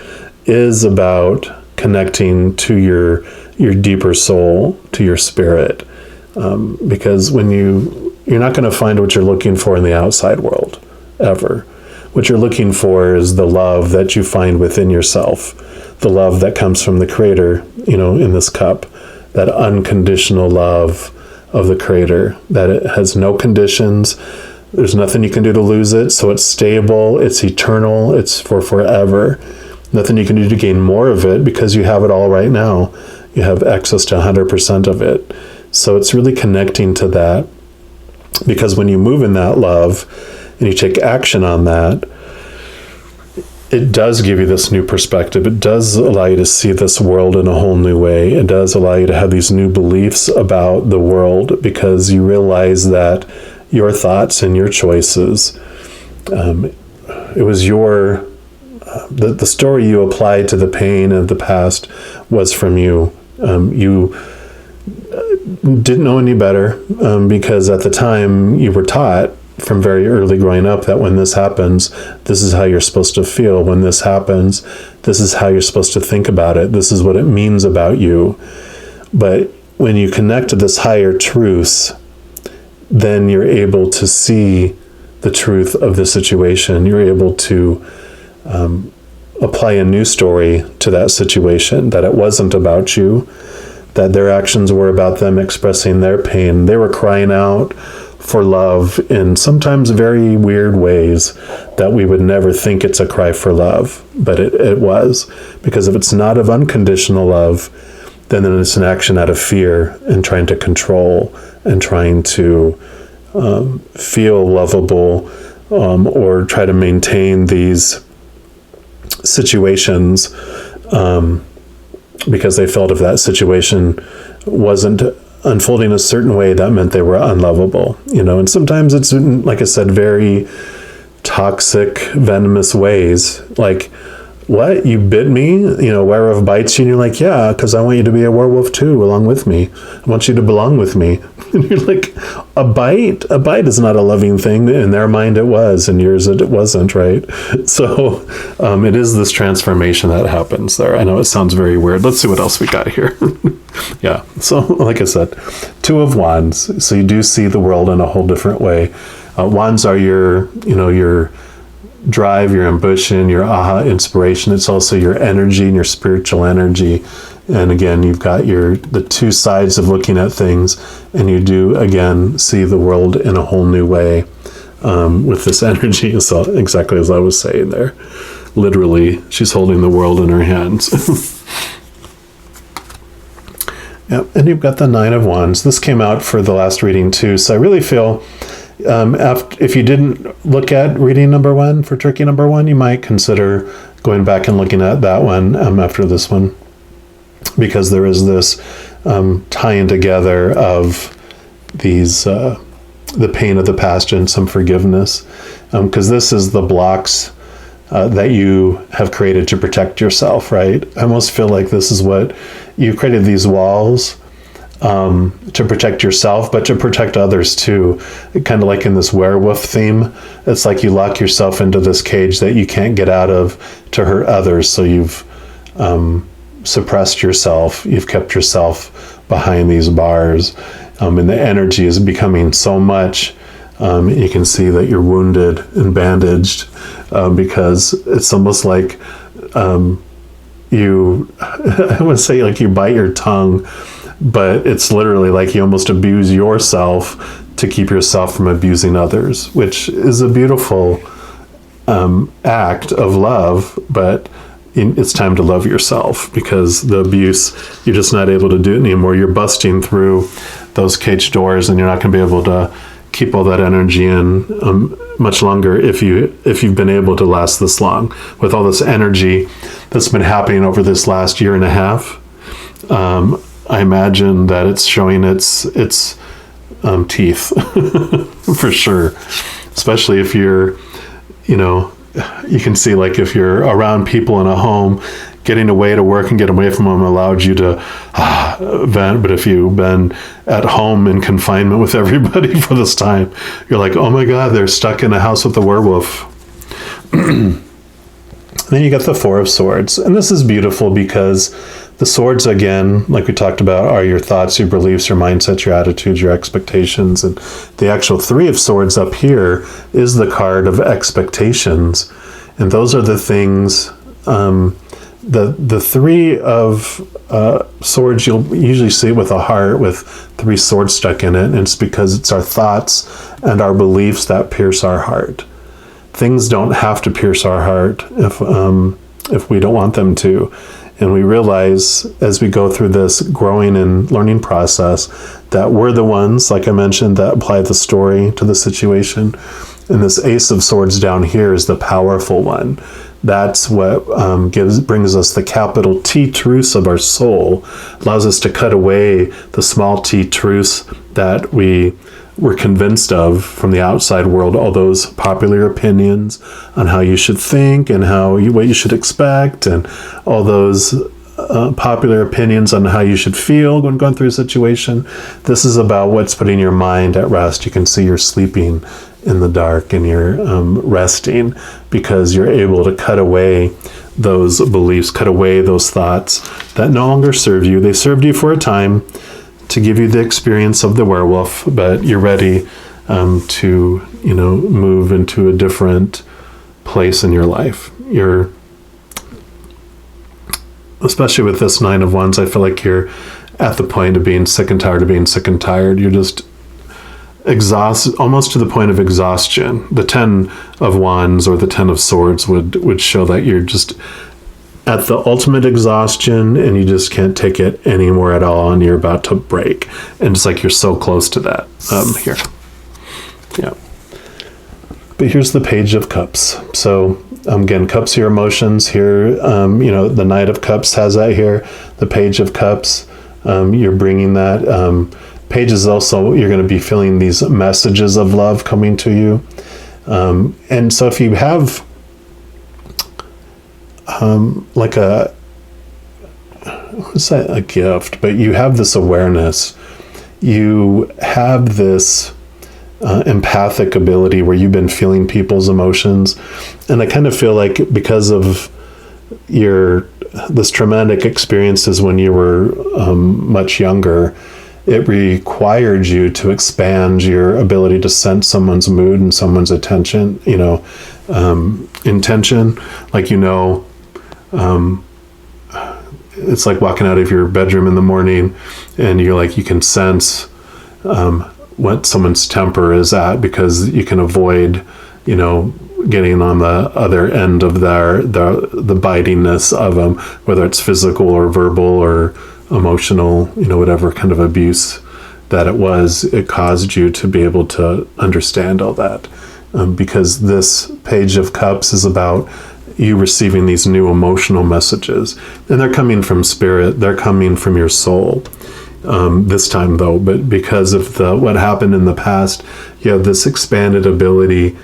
Speaker 1: is about connecting to your deeper soul, to your spirit. Because when you're not going to find what you're looking for in the outside world, ever. What you're looking for is the love that you find within yourself, the love that comes from the Creator, in this cup, that unconditional love of the Creator, that it has no conditions. There's nothing you can do to lose it, so it's stable, it's eternal, it's for forever. Nothing you can do to gain more of it because you have it all right now. You have access to 100% of it. So it's really connecting to that, because when you move in that love and you take action on that, it does give you this new perspective. It does allow you to see this world in a whole new way. It does allow you to have these new beliefs about the world, because you realize that your thoughts and your choices, it was the story you applied to the pain of the past was from you. You didn't know any better, because at the time you were taught from very early growing up that when this happens, this is how you're supposed to feel. When this happens, this is how you're supposed to think about it. This is what it means about you. But when you connect to this higher truth, then you're able to see the truth of the situation. You're able to apply a new story to that situation, that it wasn't about you, that their actions were about them expressing their pain. They were crying out for love in sometimes very weird ways that we would never think it's a cry for love, but it was. Because if it's not of unconditional love, then it's an action out of fear and trying to control and trying to feel lovable, or try to maintain these situations because they felt if that situation wasn't unfolding a certain way, that meant they were unlovable, and sometimes it's, like I said, very toxic, venomous ways. Like, what? You bit me? Werewolf bites you, and you're like, yeah, because I want you to be a werewolf too, along with me. I want you to belong with me. And you're like, a bite? A bite is not a loving thing. In their mind it was, in yours it wasn't, right? So it is this transformation that happens there. I know it sounds very weird. Let's see what else we got here. Yeah, so like I said, 2 of Wands. So you do see the world in a whole different way. Wands are your drive, your ambition, your aha inspiration. It's also your energy and your spiritual energy. And again, you've got the 2 sides of looking at things, and you do again see the world in a whole new way with this energy. So exactly as I was saying there, literally, she's holding the world in her hands. Yeah, and you've got the 9 of Wands. This came out for the last reading too. So I really feel, if you didn't look at reading number 1 for Turkey number 1, you might consider going back and looking at that one after this one, because there is this tying together of these the pain of the past and some forgiveness, because this is the blocks that you have created to protect yourself, right? I almost feel like this is what you created, these walls to protect yourself, but to protect others too. Kind of like in this werewolf theme, it's like you lock yourself into this cage that you can't get out of to hurt others. So you've suppressed yourself, you've kept yourself behind these bars, and the energy is becoming so much. You can see that you're wounded and bandaged because it's almost like I would say like you bite your tongue, but it's literally like you almost abuse yourself to keep yourself from abusing others, which is a beautiful act of love, but it's time to love yourself, because the abuse, you're just not able to do it anymore. You're busting through those cage doors, and you're not going to be able to keep all that energy in much longer if you've been able to last this long with all this energy that's been happening over this last year and a half. I imagine that it's showing its teeth for sure, especially if you're, you can see, like, if you're around people in a home, getting away to work and get away from them allowed you to vent. But if you've been at home in confinement with everybody for this time, you're like, oh my God, they're stuck in a house with a werewolf. Then you got the Four of Swords. And this is beautiful because the swords, again, like we talked about, are your thoughts, your beliefs, your mindsets, your attitudes, your expectations. And the actual Three of Swords up here is the card of expectations. And those are the things, the Three of Swords, you'll usually see with a heart with three swords stuck in it. And it's because it's our thoughts and our beliefs that pierce our heart. Things don't have to pierce our heart if we don't want them to. And we realize as we go through this growing and learning process that we're the ones, like I mentioned, that apply the story to the situation. And this Ace of Swords down here is the powerful one. That's what brings us the capital T truths of our soul, allows us to cut away the small t truths that we were convinced of from the outside world, all those popular opinions on how you should think and what you should expect, and all those popular opinions on how you should feel when going through a situation. This is about what's putting your mind at rest. You can see you're sleeping in the dark and you're resting because you're able to cut away those beliefs, cut away those thoughts that no longer serve you. They served you for a time to give you the experience of the werewolf, but you're ready to move into a different place in your life. You're, especially with this Nine of Wands, I feel like you're at the point of being sick and tired of being sick and tired. You're just exhausted, almost to the point of exhaustion. The 10 of Wands or the 10 of Swords would show that you're just at the ultimate exhaustion and you just can't take it anymore at all, and you're about to break. And it's like you're so close to that here. Yeah. But here's the Page of Cups. So again, cups are your emotions here. The Knight of Cups has that here. The Page of Cups, you're bringing that. Page is also, you're going to be feeling these messages of love coming to you. And so if you have a gift, but you have this awareness, you have this empathic ability where you've been feeling people's emotions. And I kind of feel like because of this traumatic experiences when you were much younger, it required you to expand your ability to sense someone's mood and someone's intention, intention. Like, it's like walking out of your bedroom in the morning and you're like, you can sense what someone's temper is at, because you can avoid, getting on the other end of the bitingness of them, whether it's physical or verbal or emotional, whatever kind of abuse that it was, it caused you to be able to understand all that. Because this Page of Cups is about you receiving these new emotional messages, and they're coming from spirit, they're coming from your soul. This time though, but because of what happened in the past, you have this expanded ability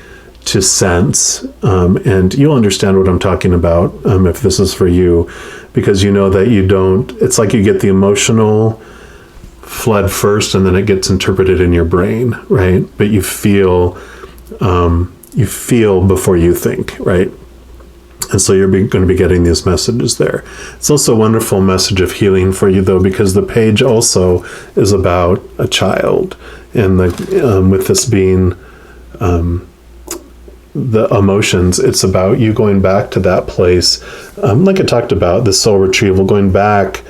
Speaker 1: to sense, and you'll understand what I'm talking about if this is for you, because you know that it's like you get the emotional flood first and then it gets interpreted in your brain, right? But you feel before you think, right? And so you're going to be getting these messages there. It's also a wonderful message of healing for you, though, because the page also is about a child. And with this being the emotions, it's about you going back to that place. Like I talked about, the soul retrieval, going back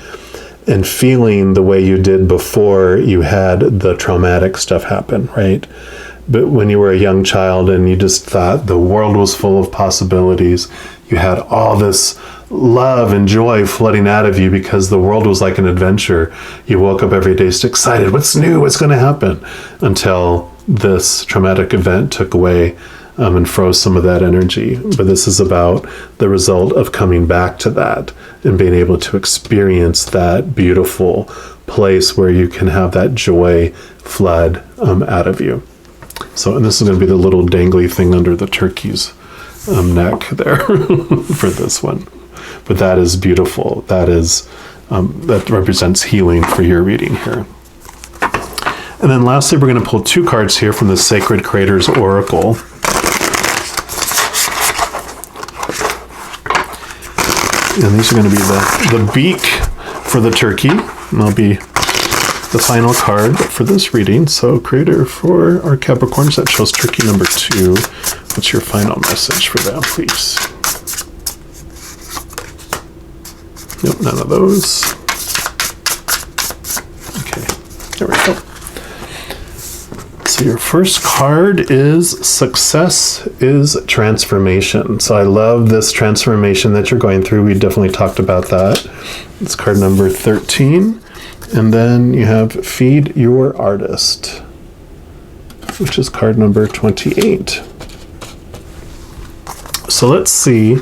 Speaker 1: and feeling the way you did before you had the traumatic stuff happen, right? but when you were a young child and you just thought the world was full of possibilities, you had all this love and joy flooding out of you because the world was like an adventure. You woke up every day just excited. What's new? What's going to happen? Until this traumatic event took away and froze some of that energy. But this is about the result of coming back to that and being able to experience that beautiful place where you can have that joy flood out of you. So, and this is going to be the little dangly thing under the turkey's neck there for this one. But that is beautiful. That is that represents healing for your reading here. And then lastly, we're going to pull 2 cards here from the Sacred Creator's Oracle. And these are going to be the beak for the turkey. And they'll be the final card for this reading. So, Creator, for our Capricorns, that shows turkey number 2. What's your final message for them, please? Nope, none of those. Okay, there we go. So your first card is Success is Transformation. So I love this transformation that you're going through. We definitely talked about that. It's card number 13. And then you have Feed Your Artist, which is card number 28. So let's see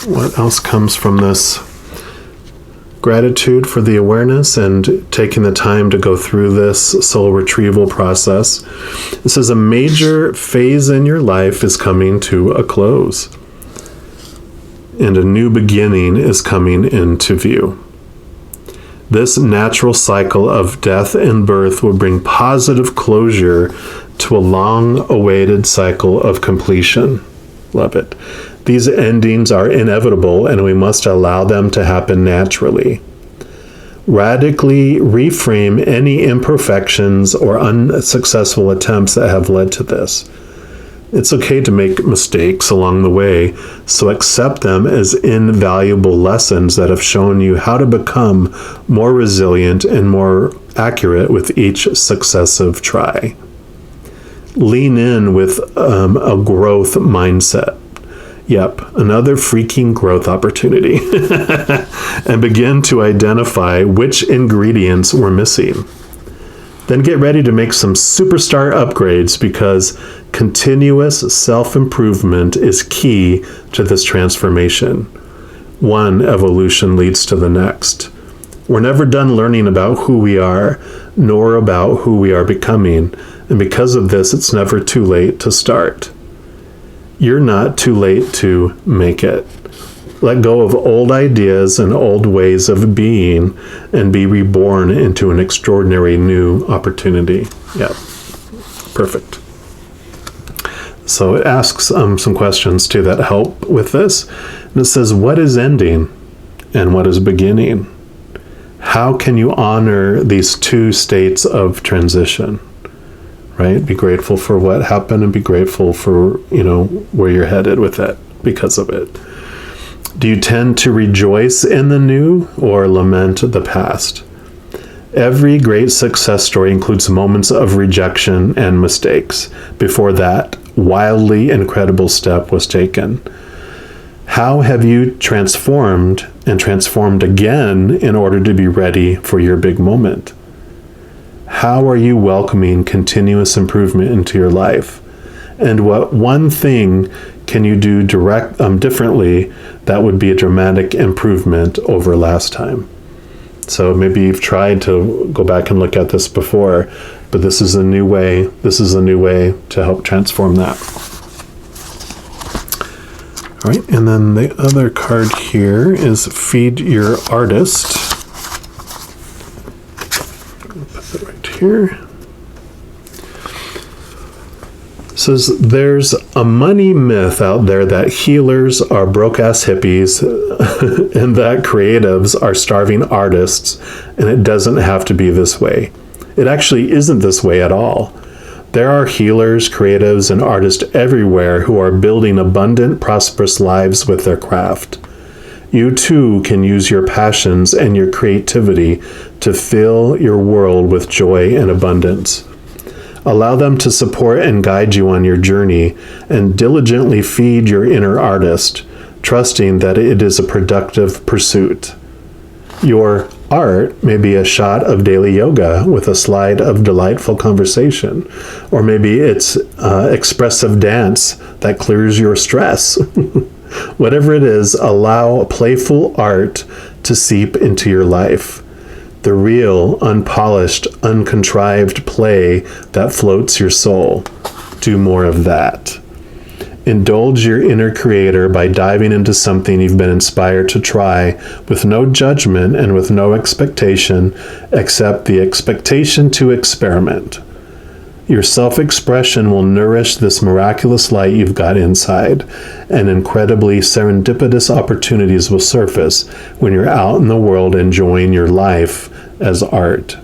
Speaker 1: what else comes from this. Gratitude for the awareness and taking the time to go through this soul retrieval process. This is a major phase in your life is coming to a close. And a new beginning is coming into view. This natural cycle of death and birth will bring positive closure to a long-awaited cycle of completion. Love it. These endings are inevitable, and we must allow them to happen naturally. Radically reframe any imperfections or unsuccessful attempts that have led to this. It's okay to make mistakes along the way, so accept them as invaluable lessons that have shown you how to become more resilient and more accurate with each successive try. Lean in with a growth mindset. Yep, another freaking growth opportunity. And begin to identify which ingredients were missing. Then get ready to make some superstar upgrades because continuous self-improvement is key to this transformation. One evolution leads to the next. We're never done learning about who we are, nor about who we are becoming. And because of this, it's never too late to start. You're not too late to make it. Let go of old ideas and old ways of being and be reborn into an extraordinary new opportunity. Yeah, perfect. So it asks some questions too that help with this. And it says, what is ending and what is beginning? How can you honor these 2 states of transition? Right? Be grateful for what happened and be grateful for, where you're headed with it because of it. Do you tend to rejoice in the new or lament the past? Every great success story includes moments of rejection and mistakes before that wildly incredible step was taken. How have you transformed and transformed again in order to be ready for your big moment? How are you welcoming continuous improvement into your life? And what one thing can you do differently that would be a dramatic improvement over last time? So maybe you've tried to go back and look at this before, but this is a new way. This is a new way to help transform that. All right, and then the other card here is Feed Your Artist. Put that right here. Says there's a money myth out there that healers are broke-ass hippies and that creatives are starving artists, and it doesn't have to be this way. It actually isn't this way at all. There are healers, creatives, and artists everywhere who are building abundant, prosperous lives with their craft. You too can use your passions and your creativity to fill your world with joy and abundance. Allow them to support and guide you on your journey, and diligently feed your inner artist, trusting that it is a productive pursuit. Your art may be a shot of daily yoga with a slide of delightful conversation, or maybe it's expressive dance that clears your stress. Whatever it is, allow playful art to seep into your life. The real, unpolished, uncontrived play that floats your soul. Do more of that. Indulge your inner creator by diving into something you've been inspired to try with no judgment and with no expectation except the expectation to experiment. Your self-expression will nourish this miraculous light you've got inside, and incredibly serendipitous opportunities will surface when you're out in the world enjoying your life as art.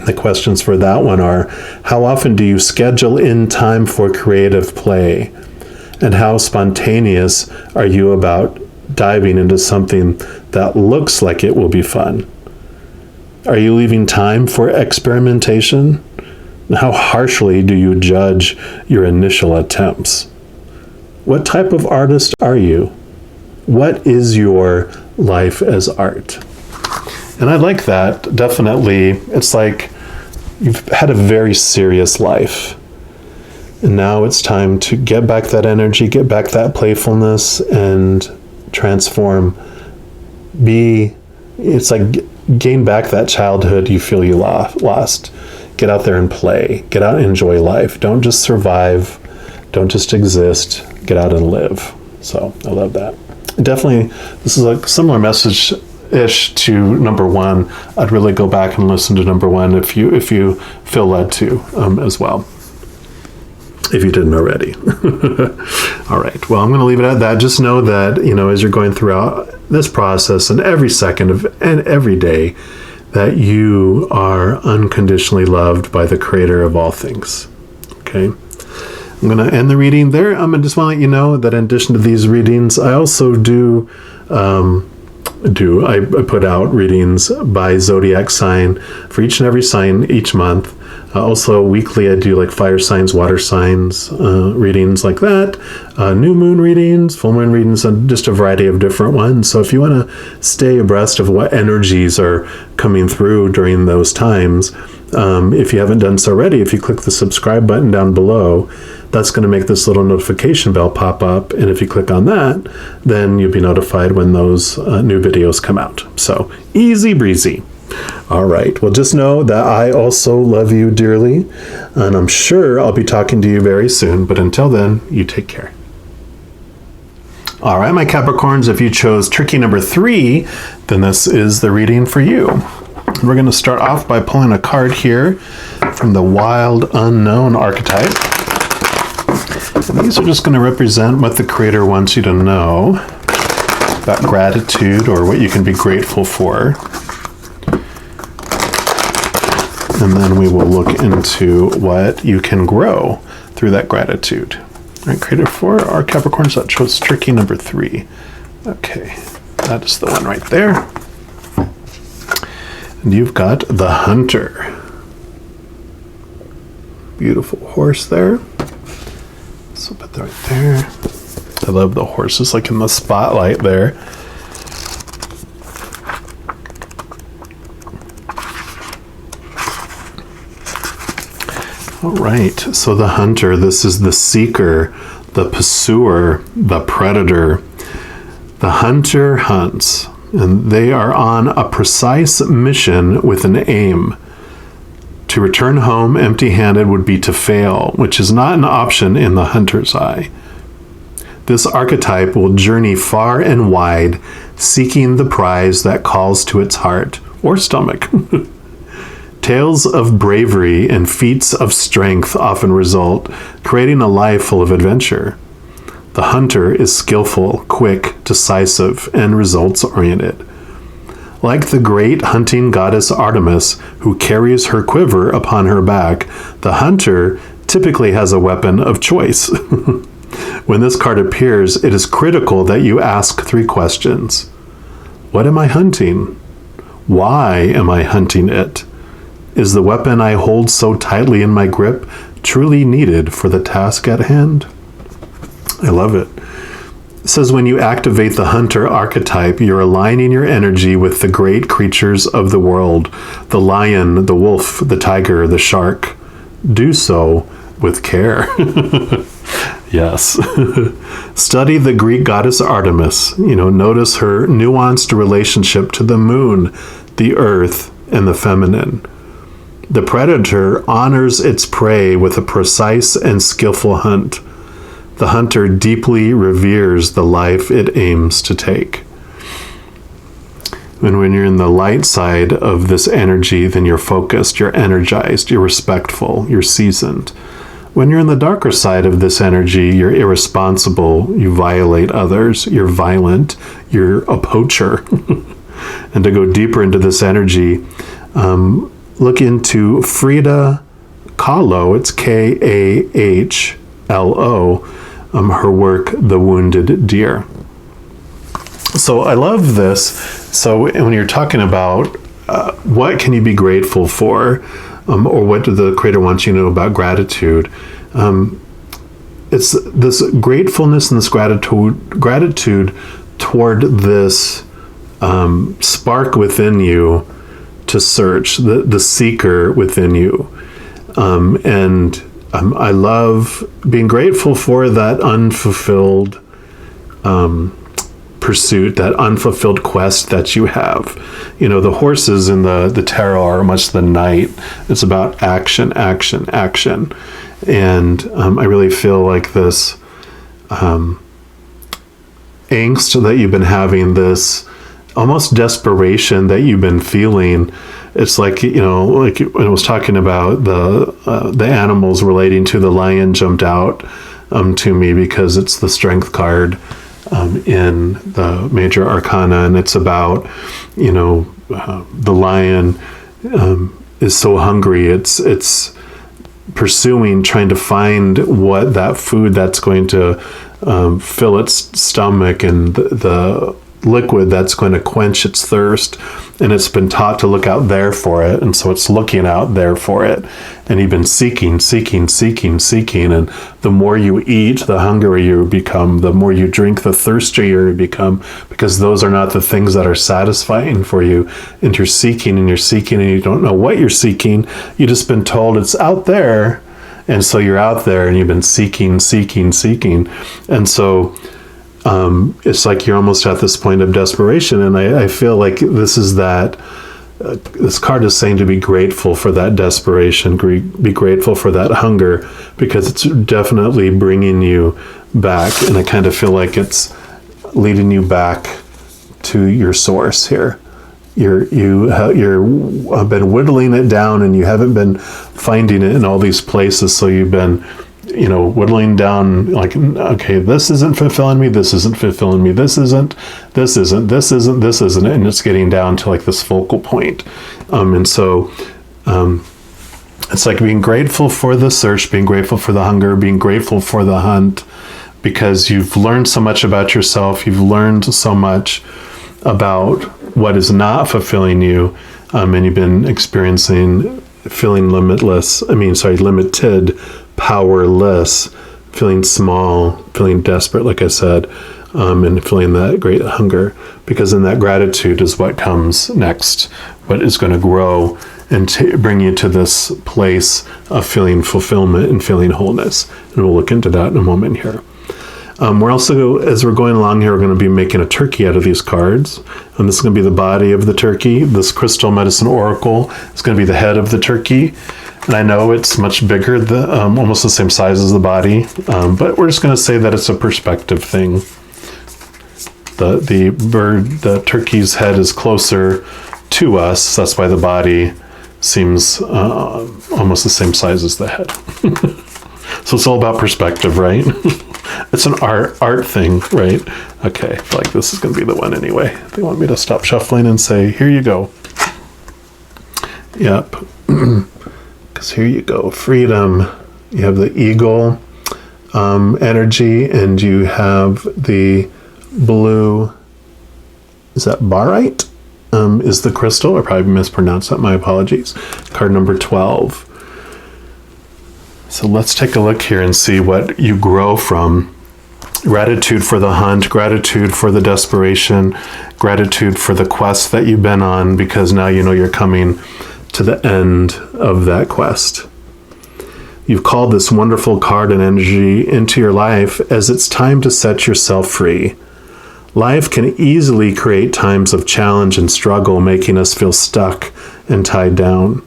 Speaker 1: The questions for that one are, how often do you schedule in time for creative play? And how spontaneous are you about diving into something that looks like it will be fun? Are you leaving time for experimentation? How harshly do you judge your initial attempts? What type of artist are you? What is your life as art? And I like that, definitely. It's like you've had a very serious life. And now it's time to get back that energy, get back that playfulness, and transform. It's like gain back that childhood you feel you lost. Get out there and play. Get out and enjoy life. Don't just survive. Don't just exist. Get out and live. So I love that. Definitely, this is a similar message-ish to number one. I'd really go back and listen to number one if you feel led to as well, if you didn't already. All right. Well, I'm going to leave it at that. Just know that, as you're going throughout this process and every second of and every day, that you are unconditionally loved by the Creator of all things. Okay. I'm going to end the reading there. I just want to let you know that in addition to these readings, I also I put out readings by zodiac sign for each and every sign each month. Also weekly, I do like fire signs, water signs, readings like that, new moon readings, full moon readings, and just a variety of different ones. So if you want to stay abreast of what energies are coming through during those times, if you haven't done so already, if you click the subscribe button down below, that's going to make this little notification bell pop up. And if you click on that, then you'll be notified when those new videos come out. So easy breezy. All right. Well, just know that I also love you dearly, and I'm sure I'll be talking to you very soon. But until then, you take care. All right, my Capricorns, if you chose tricky number 3, then this is the reading for you. We're going to start off by pulling a card here from the Wild Unknown archetype. And these are just going to represent what the Creator wants you to know about gratitude or what you can be grateful for. And then we will look into what you can grow through that gratitude. All right, Creator for our Capricorns that chose tricky number 3. Okay, that is the one right there. And you've got the Hunter. Beautiful horse there. So put that right there. I love the horses like in the spotlight there. All right, so the Hunter, this is the seeker, the pursuer, the predator. The Hunter hunts, and they are on a precise mission with an aim. To return home empty-handed would be to fail, which is not an option in the Hunter's eye. This archetype will journey far and wide, seeking the prize that calls to its heart or stomach. Tales of bravery and feats of strength often result, creating a life full of adventure. The Hunter is skillful, quick, decisive, and results-oriented. Like the great hunting goddess Artemis, who carries her quiver upon her back, the Hunter typically has a weapon of choice. When this card appears, it is critical that you ask 3 questions. What am I hunting? Why am I hunting it? Is the weapon I hold so tightly in my grip truly needed for the task at hand? I love it. It says when you activate the hunter archetype, you're aligning your energy with the great creatures of the world, the lion, the wolf, the tiger, the shark. Do so with care. Yes. Study the Greek goddess Artemis. Notice her nuanced relationship to the moon, the earth, and the feminine. The predator honors its prey with a precise and skillful hunt. The hunter deeply reveres the life it aims to take. And when you're in the light side of this energy, then you're focused, you're energized, you're respectful, you're seasoned. When you're in the darker side of this energy, you're irresponsible, you violate others, you're violent, you're a poacher. And to go deeper into this energy, look into Frida Kahlo, it's Kahlo, her work, The Wounded Deer. So I love this. So when you're talking about what can you be grateful for, or what do the Creator wants you to know about gratitude, it's this gratefulness and this gratitude toward this spark within you to search, the seeker within you. I love being grateful for that unfulfilled pursuit, that unfulfilled quest that you have. The horses in the tarot are much the knight. It's about action, action, action. And I really feel like this angst that you've been having, this almost desperation that you've been feeling. It's like, like when I was talking about the animals relating to the lion jumped out to me because it's the strength card in the major arcana. And it's about, the lion is so hungry. It's pursuing, trying to find what that food that's going to fill its stomach and the liquid that's going to quench its thirst, and it's been taught to look out there for it, and so it's looking out there for it, and you've been seeking, and the more you eat, the hungrier you become, the more you drink, the thirstier you become, because those are not the things that are satisfying for you, and you're seeking and you don't know what you're seeking. You've just been told it's out there, and so you're out there and you've been seeking, and so it's like you're almost at this point of desperation. And I feel like this is that, this card is saying to be grateful for that desperation, be grateful for that hunger, because it's definitely bringing you back. And I kind of feel like it's leading you back to your source here. You've been whittling it down and you haven't been finding it in all these places. So you've been whittling down, like, okay, this isn't fulfilling me, this isn't, and it's getting down to like this focal point. And so it's like being grateful for the search, being grateful for the hunger, being grateful for the hunt, because you've learned so much about yourself, you've learned so much about what is not fulfilling you, and you've been feeling limited, powerless, feeling small, feeling desperate, like I said, and feeling that great hunger, because in that gratitude is what comes next, what is going to grow and bring you to this place of feeling fulfillment and feeling wholeness. And we'll look into that in a moment here. We're also, as we're going along here, we're going to be making a turkey out of these cards. And this is going to be the body of the turkey. This crystal medicine oracle is going to be the head of the turkey. And I know it's much bigger, almost the same size as the body, but we're just going to say that it's a perspective thing. The turkey's head is closer to us. That's why the body seems almost the same size as the head. So it's all about perspective, right? It's an art thing, right? Okay, I feel like this is going to be the one anyway. They want me to stop shuffling and say, here you go. Yep. Because here you go, freedom. You have the eagle energy, and you have the blue, is that barite? is the crystal. I probably mispronounced that. My apologies. Card number 12. So let's take a look here and see what you grow from. Gratitude for the hunt, gratitude for the desperation, gratitude for the quest that you've been on, because now you know you're coming to the end of that quest. You've called this wonderful card and energy into your life as it's time to set yourself free. Life can easily create times of challenge and struggle, making us feel stuck and tied down.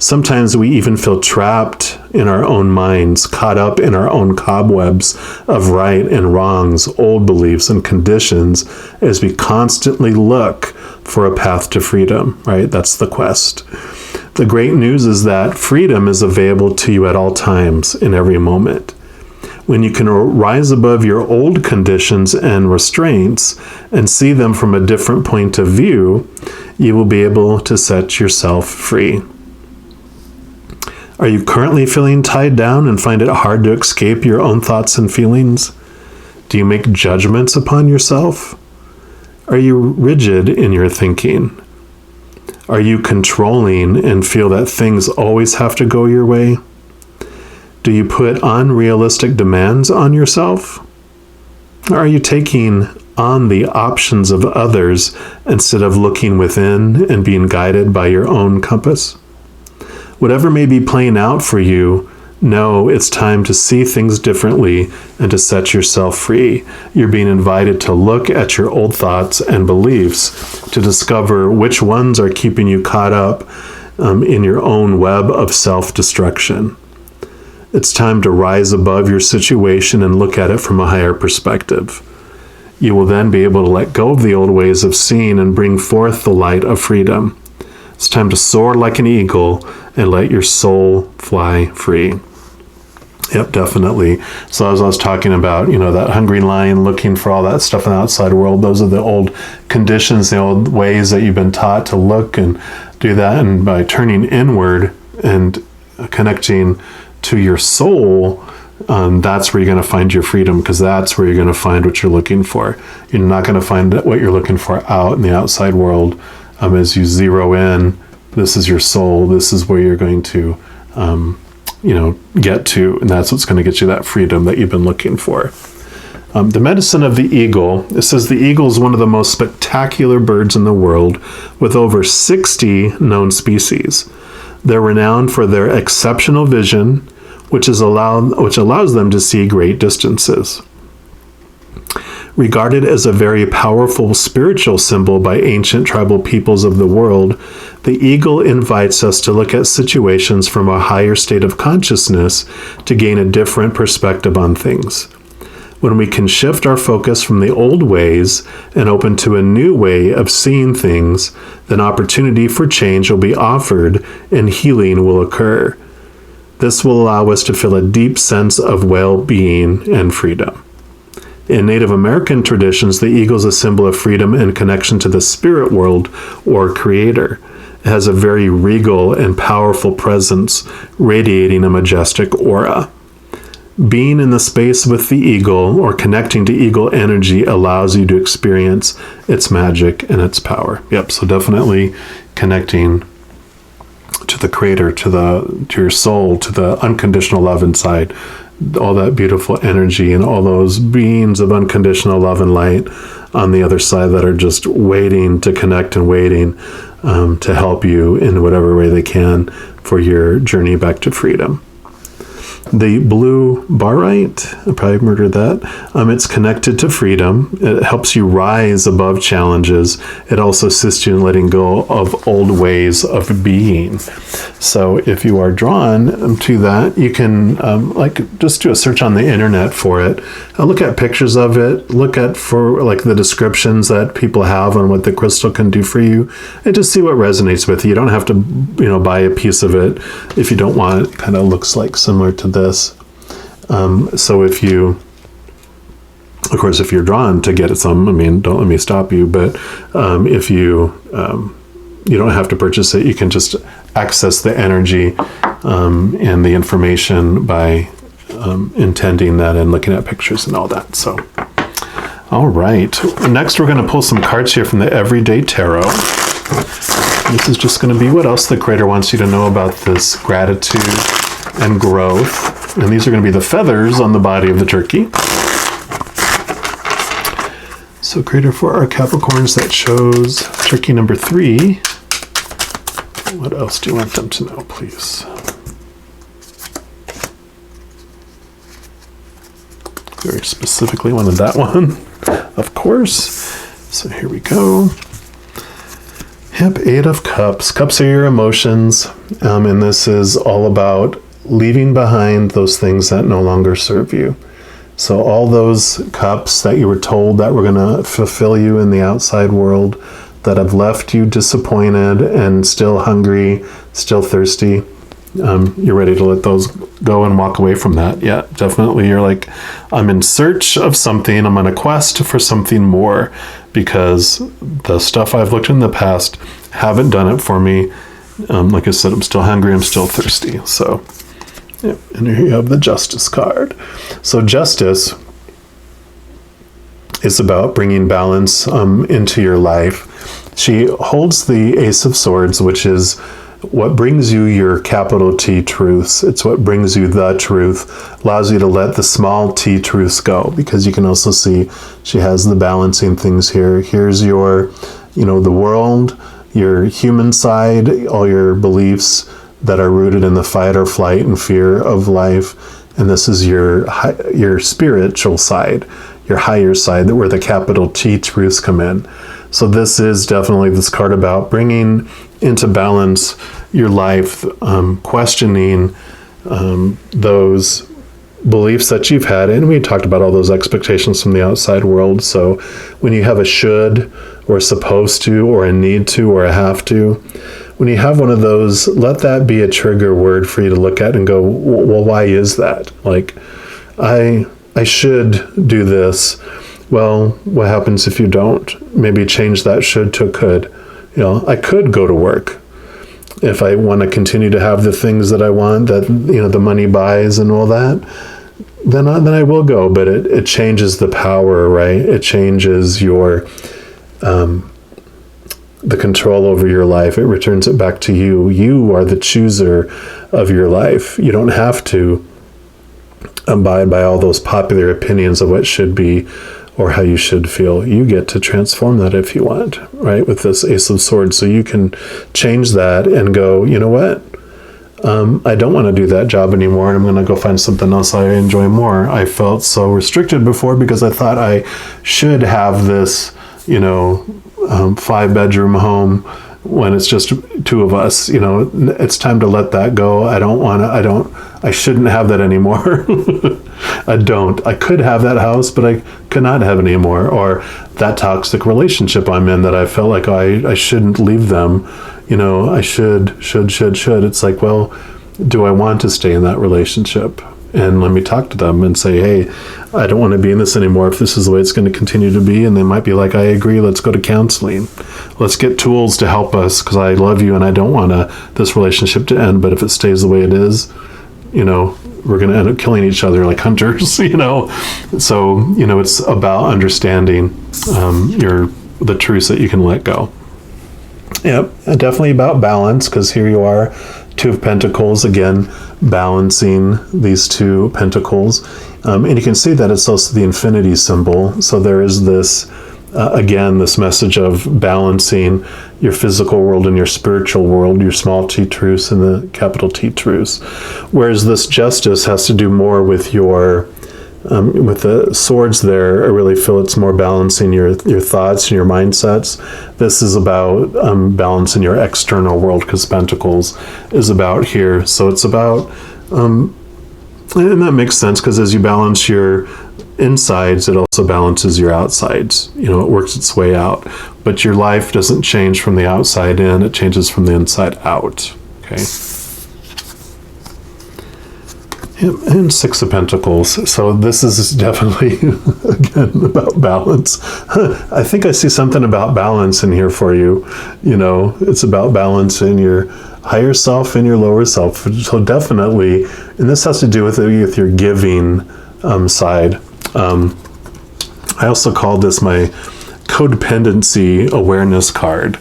Speaker 1: Sometimes we even feel trapped in our own minds, caught up in our own cobwebs of right and wrongs, old beliefs and conditions, as we constantly look for a path to freedom, right? That's the quest. The great news is that freedom is available to you at all times, in every moment. When you can rise above your old conditions and restraints and see them from a different point of view, you will be able to set yourself free. Are you currently feeling tied down and find it hard to escape your own thoughts and feelings? Do you make judgments upon yourself? Are you rigid in your thinking? Are you controlling and feel that things always have to go your way? Do you put unrealistic demands on yourself? Are you taking on the options of others instead of looking within and being guided by your own compass? Whatever may be playing out for you, know it's time to see things differently and to set yourself free. You're being invited to look at your old thoughts and beliefs to discover which ones are keeping you caught up in your own web of self-destruction. It's time to rise above your situation and look at it from a higher perspective. You will then be able to let go of the old ways of seeing and bring forth the light of freedom. It's time to soar like an eagle and let your soul fly free. Yep, definitely. So as I was talking about, that hungry lion looking for all that stuff in the outside world, those are the old conditions, the old ways that you've been taught to look and do that. And by turning inward and connecting to your soul, that's where you're going to find your freedom, because that's where you're going to find what you're looking for. You're not going to find what you're looking for out in the outside world. As you zero in, this is your soul, this is where you're going to, get to, and that's what's going to get you that freedom that you've been looking for. The medicine of the eagle, it says the eagle is one of the most spectacular birds in the world, with over 60 known species. They're renowned for their exceptional vision, which allows them to see great distances. Regarded as a very powerful spiritual symbol by ancient tribal peoples of the world, the eagle invites us to look at situations from a higher state of consciousness to gain a different perspective on things. When we can shift our focus from the old ways and open to a new way of seeing things, then opportunity for change will be offered and healing will occur. This will allow us to feel a deep sense of well-being and freedom. In Native American traditions, the eagle is a symbol of freedom and connection to the spirit world or creator. It has a very regal and powerful presence, radiating a majestic aura. Being in the space with the eagle or connecting to eagle energy allows you to experience its magic and its power. Yep, so definitely connecting to the creator, to your soul, to the unconditional love inside. All that beautiful energy and all those beings of unconditional love and light on the other side that are just waiting to connect and waiting to help you in whatever way they can for your journey back to freedom. The blue barite, I probably murdered that. It's connected to freedom. It helps you rise above challenges. It also assists you in letting go of old ways of being. So if you are drawn to that, you can just do a search on the internet for it. Look at pictures of it. Look at the descriptions that people have on what the crystal can do for you, and just see what resonates with you. You don't have to, buy a piece of it if you don't want it. It kind of looks like similar to this. So if you're drawn to get some, don't let me stop you, but if you don't have to purchase it, you can just access the energy and the information by intending that and looking at pictures and all that. So, all right. Next, we're going to pull some cards here from the Everyday Tarot. This is just going to be what else the Creator wants you to know about this gratitude and growth. And these are going to be the feathers on the body of the turkey. So Creator, for our Capricorns, that shows turkey number 3. What else do you want them to know, please? Very specifically wanted that one, of course. So here we go. Yep, 8 of Cups. Cups are your emotions, and this is all about leaving behind those things that no longer serve you. So all those cups that you were told that were going to fulfill you in the outside world, that have left you disappointed and still hungry, still thirsty, you're ready to let those go and walk away from that. Yeah, definitely. You're like, I'm in search of something. I'm on a quest for something more, because the stuff I've looked in the past haven't done it for me. Like I said, I'm still hungry. I'm still thirsty. So, yeah. And here you have the Justice card. So Justice is about bringing balance into your life. She holds the Ace of Swords, which is what brings you your capital T truths. It's what brings you the truth, allows you to let the small t truths go, because you can also see she has the balancing things here. Here's your, the world, your human side, all your beliefs that are rooted in the fight or flight and fear of life. And this is your spiritual side, your higher side, where the capital T truths come in. So this is definitely this card about bringing into balance your life, questioning those beliefs that you've had. And we talked about all those expectations from the outside world. So when you have a should or supposed to or a need to or a have to, when you have one of those, let that be a trigger word for you to look at and go, well, why is that? Like, I should do this. Well, what happens if you don't? Maybe change that should to could. I could go to work if I want to continue to have the things that I want, that the money buys and all that. Then I will go, but it changes the power, right? It changes your the control over your life. It returns it back to you. You are the chooser of your life. You don't have to abide by all those popular opinions of what should be or how you should feel. You get to transform that if you want, right? With this Ace of Swords. So you can change that and go, you know what? I don't want to do that job anymore, and I'm going to go find something else I enjoy more. I felt so restricted before because I thought I should have this, 5-bedroom home when it's just 2 of us. It's time to let that go. I shouldn't have that anymore. I could have that house, but I could not have it anymore. Or that toxic relationship I'm in that I felt like I shouldn't leave them. I should. It's like, well, do I want to stay in that relationship? And let me talk to them and say, hey, I don't want to be in this anymore if this is the way it's going to continue to be. And they might be like, I agree, let's go to counseling. Let's get tools to help us, because I love you and I don't want this relationship to end. But if it stays the way it is, we're going to end up killing each other like hunters, So, it's about understanding the truths that you can let go. Yep, and definitely about balance, because here you are, 2 of Pentacles, again, balancing these 2 pentacles. And you can see that it's also the infinity symbol. So there is this, again, this message of balancing your physical world and your spiritual world, your small t truths and the capital T truths. Whereas this Justice has to do more with your, with the swords there, I really feel it's more balancing your thoughts and your mindsets. This is about balancing your external world, because Pentacles is about here. So it's about, and that makes sense, because as you balance your insides, it also balances your outsides. It works its way out. But your life doesn't change from the outside in, it changes from the inside out. Okay. And 6 of Pentacles. So this is definitely, again, about balance. I think I see something about balance in here for you. It's about balance in your higher self and your lower self. So definitely, and this has to do with your giving side. I also called this my codependency awareness card.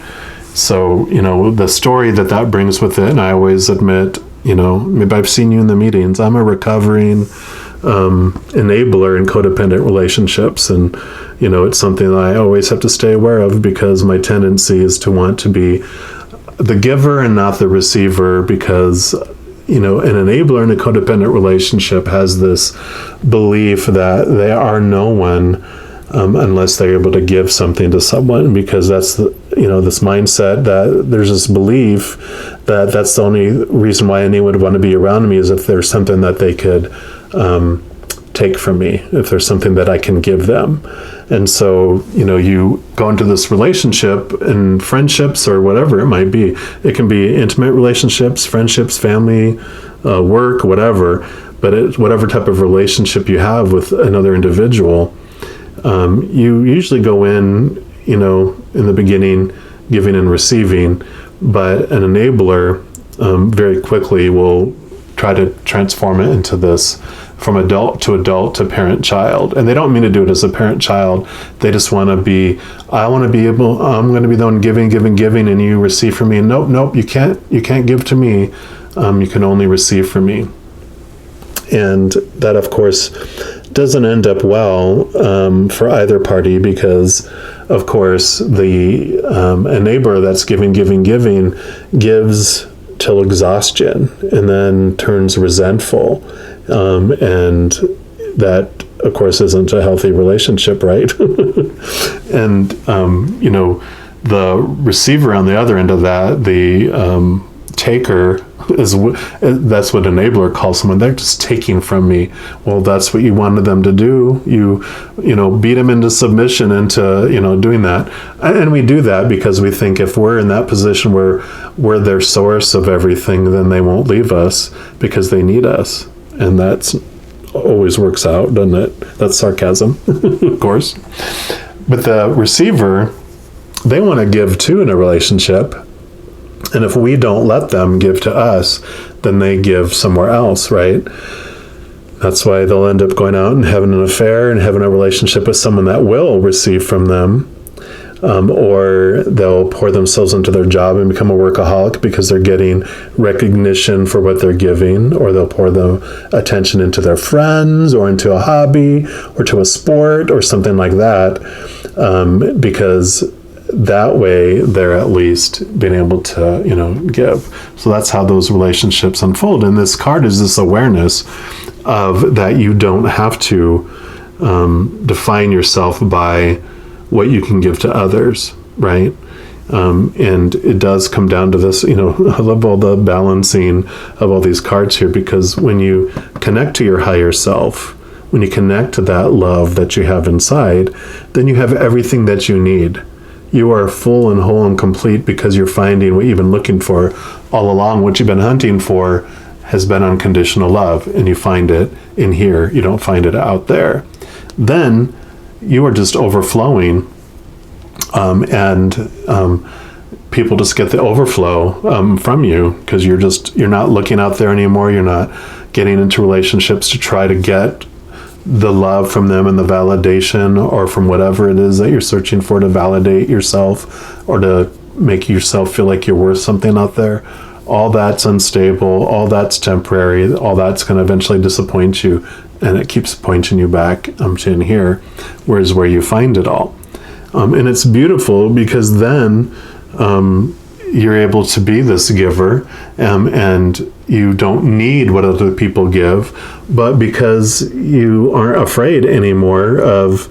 Speaker 1: So, the story that brings with it, and I always admit, maybe I've seen you in the meetings, I'm a recovering enabler in codependent relationships. And, it's something that I always have to stay aware of, because my tendency is to want to be the giver and not the receiver, because, an enabler in a codependent relationship has this belief that they are no one unless they're able to give something to someone, because that's this mindset that there's this belief that that's the only reason why anyone would want to be around me, is if there's something that they could take from me, if there's something that I can give them. And so, you go into this relationship and friendships or whatever it might be. It can be intimate relationships, friendships, family, work, whatever. But whatever type of relationship you have with another individual, you usually go in, in the beginning, giving and receiving, but an enabler very quickly will try to transform it into this from adult to parent-child. And they don't mean to do it as a parent-child. They just want to be, I'm going to be the one giving, and you receive from me. And nope, you can't give to me. You can only receive from me. And that, of course, doesn't end up well for either party, because, of course, the enabler that's giving gives till exhaustion and then turns resentful. And that, of course, isn't a healthy relationship, right? And, the receiver on the other end of that, the taker, that's what enabler calls someone. They're just taking from me. Well, that's what you wanted them to do. You beat them into submission, into doing that. And we do that because we think if we're in that position where we're their source of everything, then they won't leave us because they need us. And that's always works out, doesn't it? That's sarcasm, of course. But the receiver, they want to give too in a relationship. And if we don't let them give to us, then they give somewhere else, right? That's why they'll end up going out and having an affair and having a relationship with someone that will receive from them. Or they'll pour themselves into their job and become a workaholic because they're getting recognition for what they're giving. Or they'll pour them attention into their friends or into a hobby or to a sport or something like that, because that way they're at least being able to, give. So that's how those relationships unfold. And this card is this awareness of that you don't have to define yourself by what you can give to others, right? And it does come down to this, I love all the balancing of all these cards here, because when you connect to your higher self, when you connect to that love that you have inside, then you have everything that you need. You are full and whole and complete because you're finding what you've been looking for all along. What you've been hunting for has been unconditional love, and you find it in here. You don't find it out there. Then you are just overflowing, and people just get the overflow from you, because you're not looking out there anymore. You're not getting into relationships to try to get the love from them and the validation, or from whatever it is that you're searching for to validate yourself or to make yourself feel like you're worth something out there. All that's unstable, all that's temporary, all that's going to eventually disappoint you, and it keeps pointing you back to in here, whereas where you find it all. And it's beautiful because then you're able to be this giver, and you don't need what other people give, but because you aren't afraid anymore of,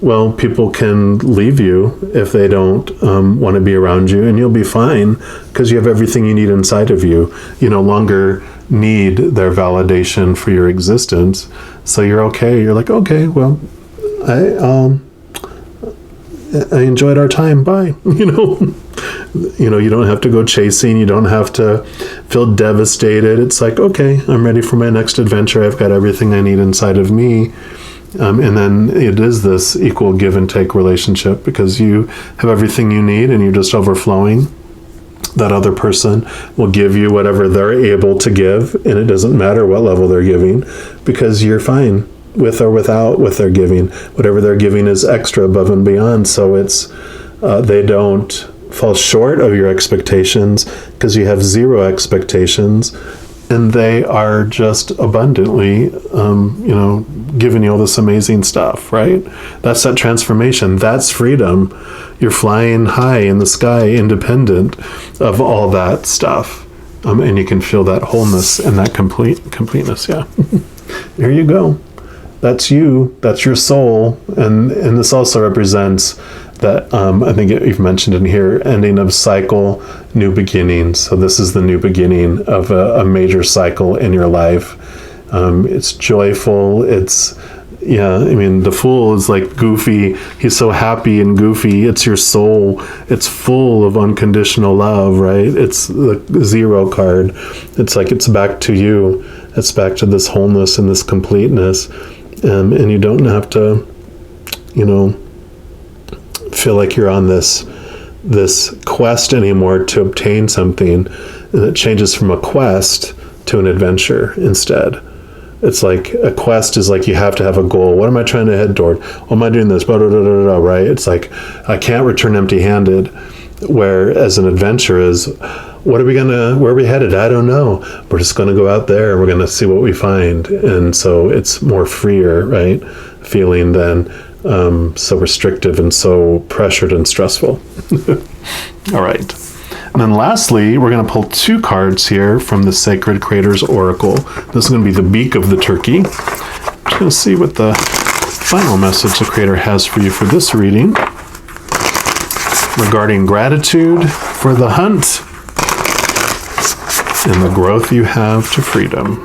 Speaker 1: well, people can leave you if they don't want to be around you, and you'll be fine because you have everything you need inside of you. You no longer need their validation for your existence, so you're okay. You're like, okay, well, I enjoyed our time. Bye. You don't have to go chasing. You don't have to feel devastated. It's like, okay, I'm ready for my next adventure. I've got everything I need inside of me. And then it is this equal give and take relationship, because you have everything you need and you're just overflowing. That other person will give you whatever they're able to give, and it doesn't matter what level they're giving, because you're fine with or without what they're giving. Whatever they're giving is extra, above and beyond. So it's they don't fall short of your expectations because you have zero expectations, and they are just abundantly, giving you all this amazing stuff, right? That's that transformation. That's freedom. You're flying high in the sky, independent of all that stuff. And you can feel that wholeness and that completeness. Yeah. There you go. That's you. That's your soul. And this also represents that, I think you've mentioned in here, ending of cycle, new beginnings. So this is the new beginning of a major cycle in your life. It's joyful. The Fool is like goofy. He's so happy and goofy. It's your soul. It's full of unconditional love, right? It's the Zero card. It's like it's back to you. It's back to this wholeness and this completeness. And you don't have to, feel like you're on this quest anymore to obtain something. And it changes from a quest to an adventure instead. It's like a quest is like you have to have a goal. What am I trying to head toward? Oh, am I doing this? Blah, blah, blah, blah, blah, right? It's like I can't return empty-handed. Whereas an adventure is, where are we headed? I don't know. We're just going to go out there and we're going to see what we find. And so it's more freer, right? Feeling than so restrictive and so pressured and stressful. All right. And then lastly, we're going to pull 2 cards here from the Sacred Creator's Oracle. This is going to be the beak of the turkey. I'm just going to see what the final message the Creator has for you for this reading regarding gratitude for the hunt and the growth you have to freedom.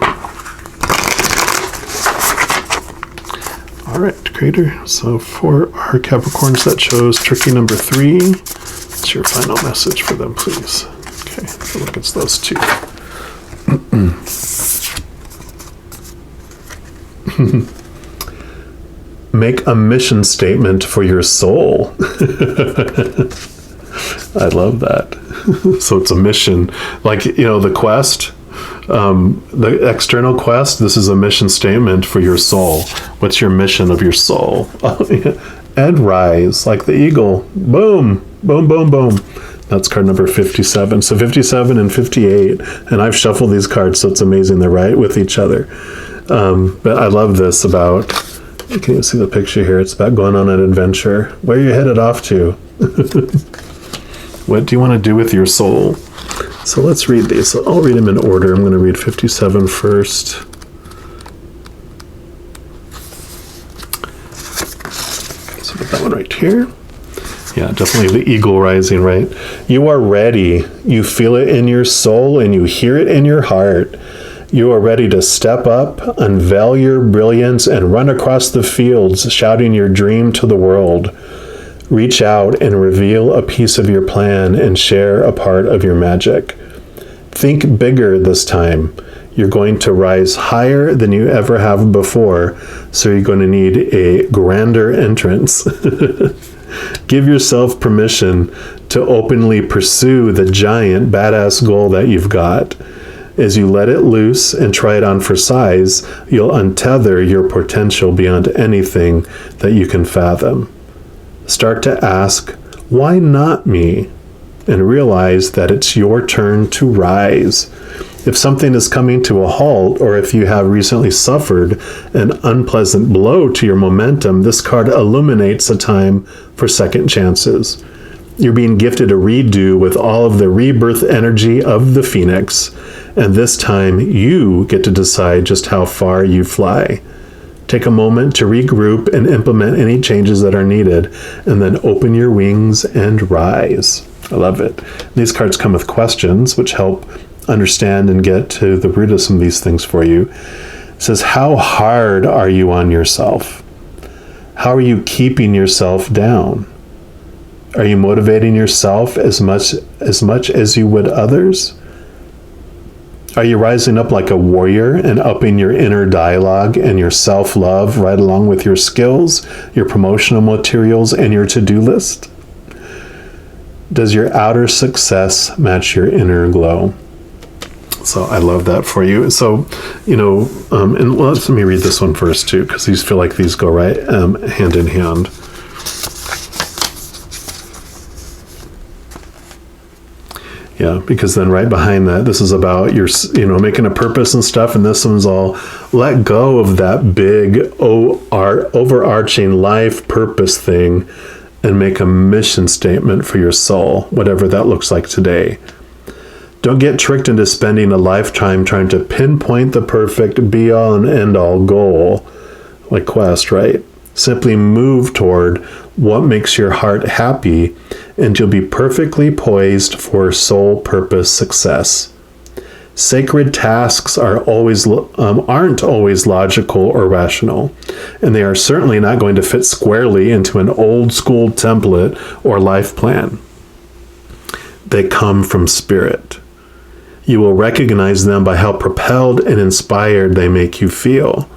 Speaker 1: All right, Creator. So for our Capricorns that chose turkey number 3, what's your final message for them, please? Okay, so look, it's those 2. Make a mission statement for your soul. I love that. So it's a mission. Like, the quest, the external quest, this is a mission statement for your soul. What's your mission of your soul? And rise, like the eagle. Boom, boom, boom, boom. That's card number 57. So 57 and 58. And I've shuffled these cards, so it's amazing they're right with each other. But I love this about, can you see the picture here? It's about going on an adventure. Where are you headed off to? What do you want to do with your soul? So let's read these. So I'll read them in order. I'm going to read 57 first. So put that one right here. Yeah, definitely the eagle rising, right? You are ready. You feel it in your soul and you hear it in your heart. You are ready to step up, unveil your brilliance, and run across the fields, shouting your dream to the world. Reach out and reveal a piece of your plan and share a part of your magic. Think bigger this time. You're going to rise higher than you ever have before, so you're going to need a grander entrance. Give yourself permission to openly pursue the giant badass goal that you've got. As you let it loose and try it on for size, you'll untether your potential beyond anything that you can fathom. Start to ask, why not me? And realize that it's your turn to rise. If something is coming to a halt, or if you have recently suffered an unpleasant blow to your momentum, this card illuminates a time for second chances. You're being gifted a redo with all of the rebirth energy of the phoenix, and this time you get to decide just how far you fly. Take a moment to regroup and implement any changes that are needed, and then open your wings and rise. I love it. These cards come with questions, which help understand and get to the root of some of these things for you. It says, how hard are you on yourself? How are you keeping yourself down? Are you motivating yourself as much as you would others? Are you rising up like a warrior and upping your inner dialogue and your self-love right along with your skills, your promotional materials, and your to-do list? Does your outer success match your inner glow? So I love that for you. So, and let me read this one first too, because these feel like these go right hand in hand. Yeah, because then right behind that, this is about your, making a purpose and stuff. And this one's all let go of that big overarching life purpose thing and make a mission statement for your soul, whatever that looks like today. Don't get tricked into spending a lifetime trying to pinpoint the perfect be all and end all goal, like Quest, right? Simply move toward what makes your heart happy, and you'll be perfectly poised for soul purpose success. Sacred tasks aren't always logical or rational, and they are certainly not going to fit squarely into an old school template or life plan. They come from spirit. You will recognize them by how propelled and inspired they make you feel.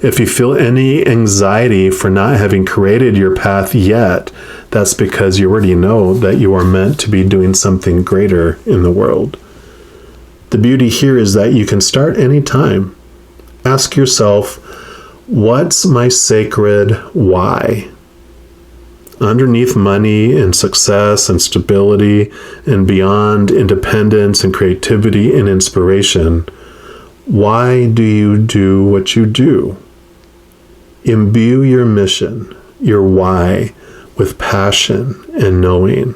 Speaker 1: If you feel any anxiety for not having created your path yet, that's because you already know that you are meant to be doing something greater in the world. The beauty here is that you can start anytime. Ask yourself, what's my sacred why? Underneath money and success and stability and beyond independence and creativity and inspiration, why do you do what you do? Imbue your mission, your why, with passion and knowing.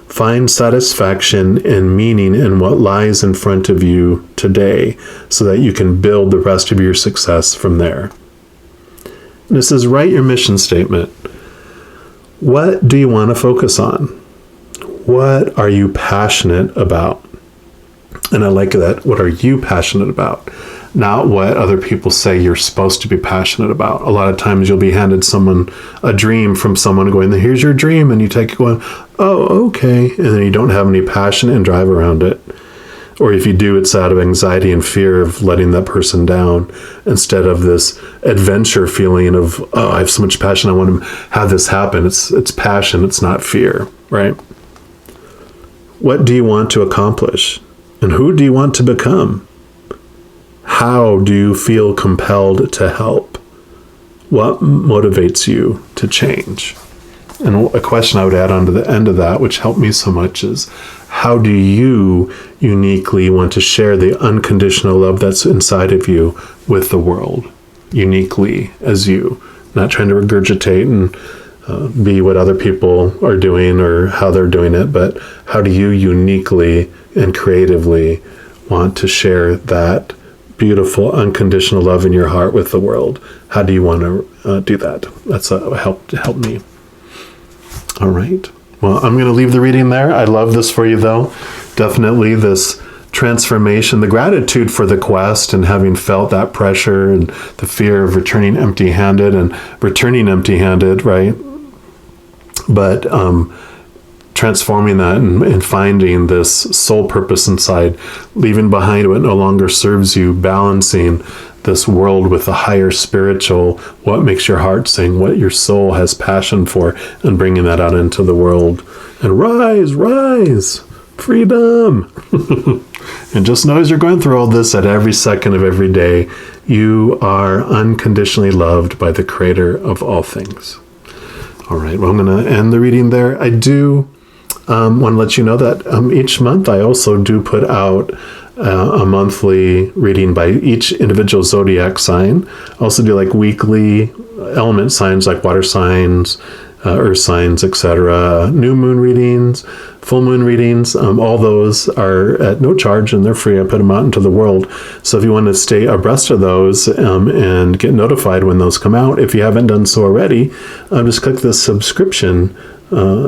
Speaker 1: Find satisfaction and meaning in what lies in front of you today so that you can build the rest of your success from there. And it says, write your mission statement. What do you want to focus on? What are you passionate about? And I like that. What are you passionate about? Not what other people say you're supposed to be passionate about. A lot of times you'll be handed a dream from someone going, here's your dream. And you take it going, oh, okay. And then you don't have any passion and drive around it. Or if you do, it's out of anxiety and fear of letting that person down instead of this adventure feeling of, oh, I have so much passion. I want to have this happen. It's passion. It's not fear, right? What do you want to accomplish? And who do you want to become? How do you feel compelled to help? What motivates you to change? And a question I would add on to the end of that, which helped me so much, is how do you uniquely want to share the unconditional love that's inside of you with the world, uniquely as you, not trying to regurgitate and be what other people are doing or how they're doing it, but how do you uniquely and creatively want to share that beautiful unconditional love in your heart with the world? How do you want to do that? That's helped me. All right. Well, I'm going to leave the reading there. I love this for you, though. Definitely this transformation, the gratitude for the quest and having felt that pressure and the fear of returning empty-handed, right? But transforming that and finding this soul purpose inside, leaving behind what no longer serves you, balancing this world with a higher spiritual, what makes your heart sing, what your soul has passion for, and bringing that out into the world. And rise, freedom. And just know as you're going through all this, at every second of every day, you are unconditionally loved by the Creator of all things. All right, well, I'm going to end the reading there. I do want to let you know that each month I also do put out a monthly reading by each individual zodiac sign. I also do like weekly element signs like water signs, earth signs, etc. New moon readings, full moon readings. All those are at no charge and they're free. I put them out into the world. So if you want to stay abreast of those and get notified when those come out, if you haven't done so already, just click the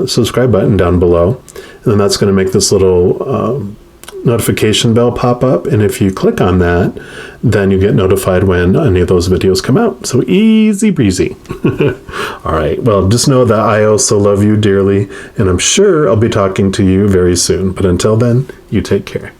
Speaker 1: subscribe button down below. And then that's going to make this little notification bell pop up, and if you click on that, then you get notified when any of those videos come out. So easy breezy. All right, well, just know that I also love you dearly, and I'm sure I'll be talking to you very soon. But until then, you take care.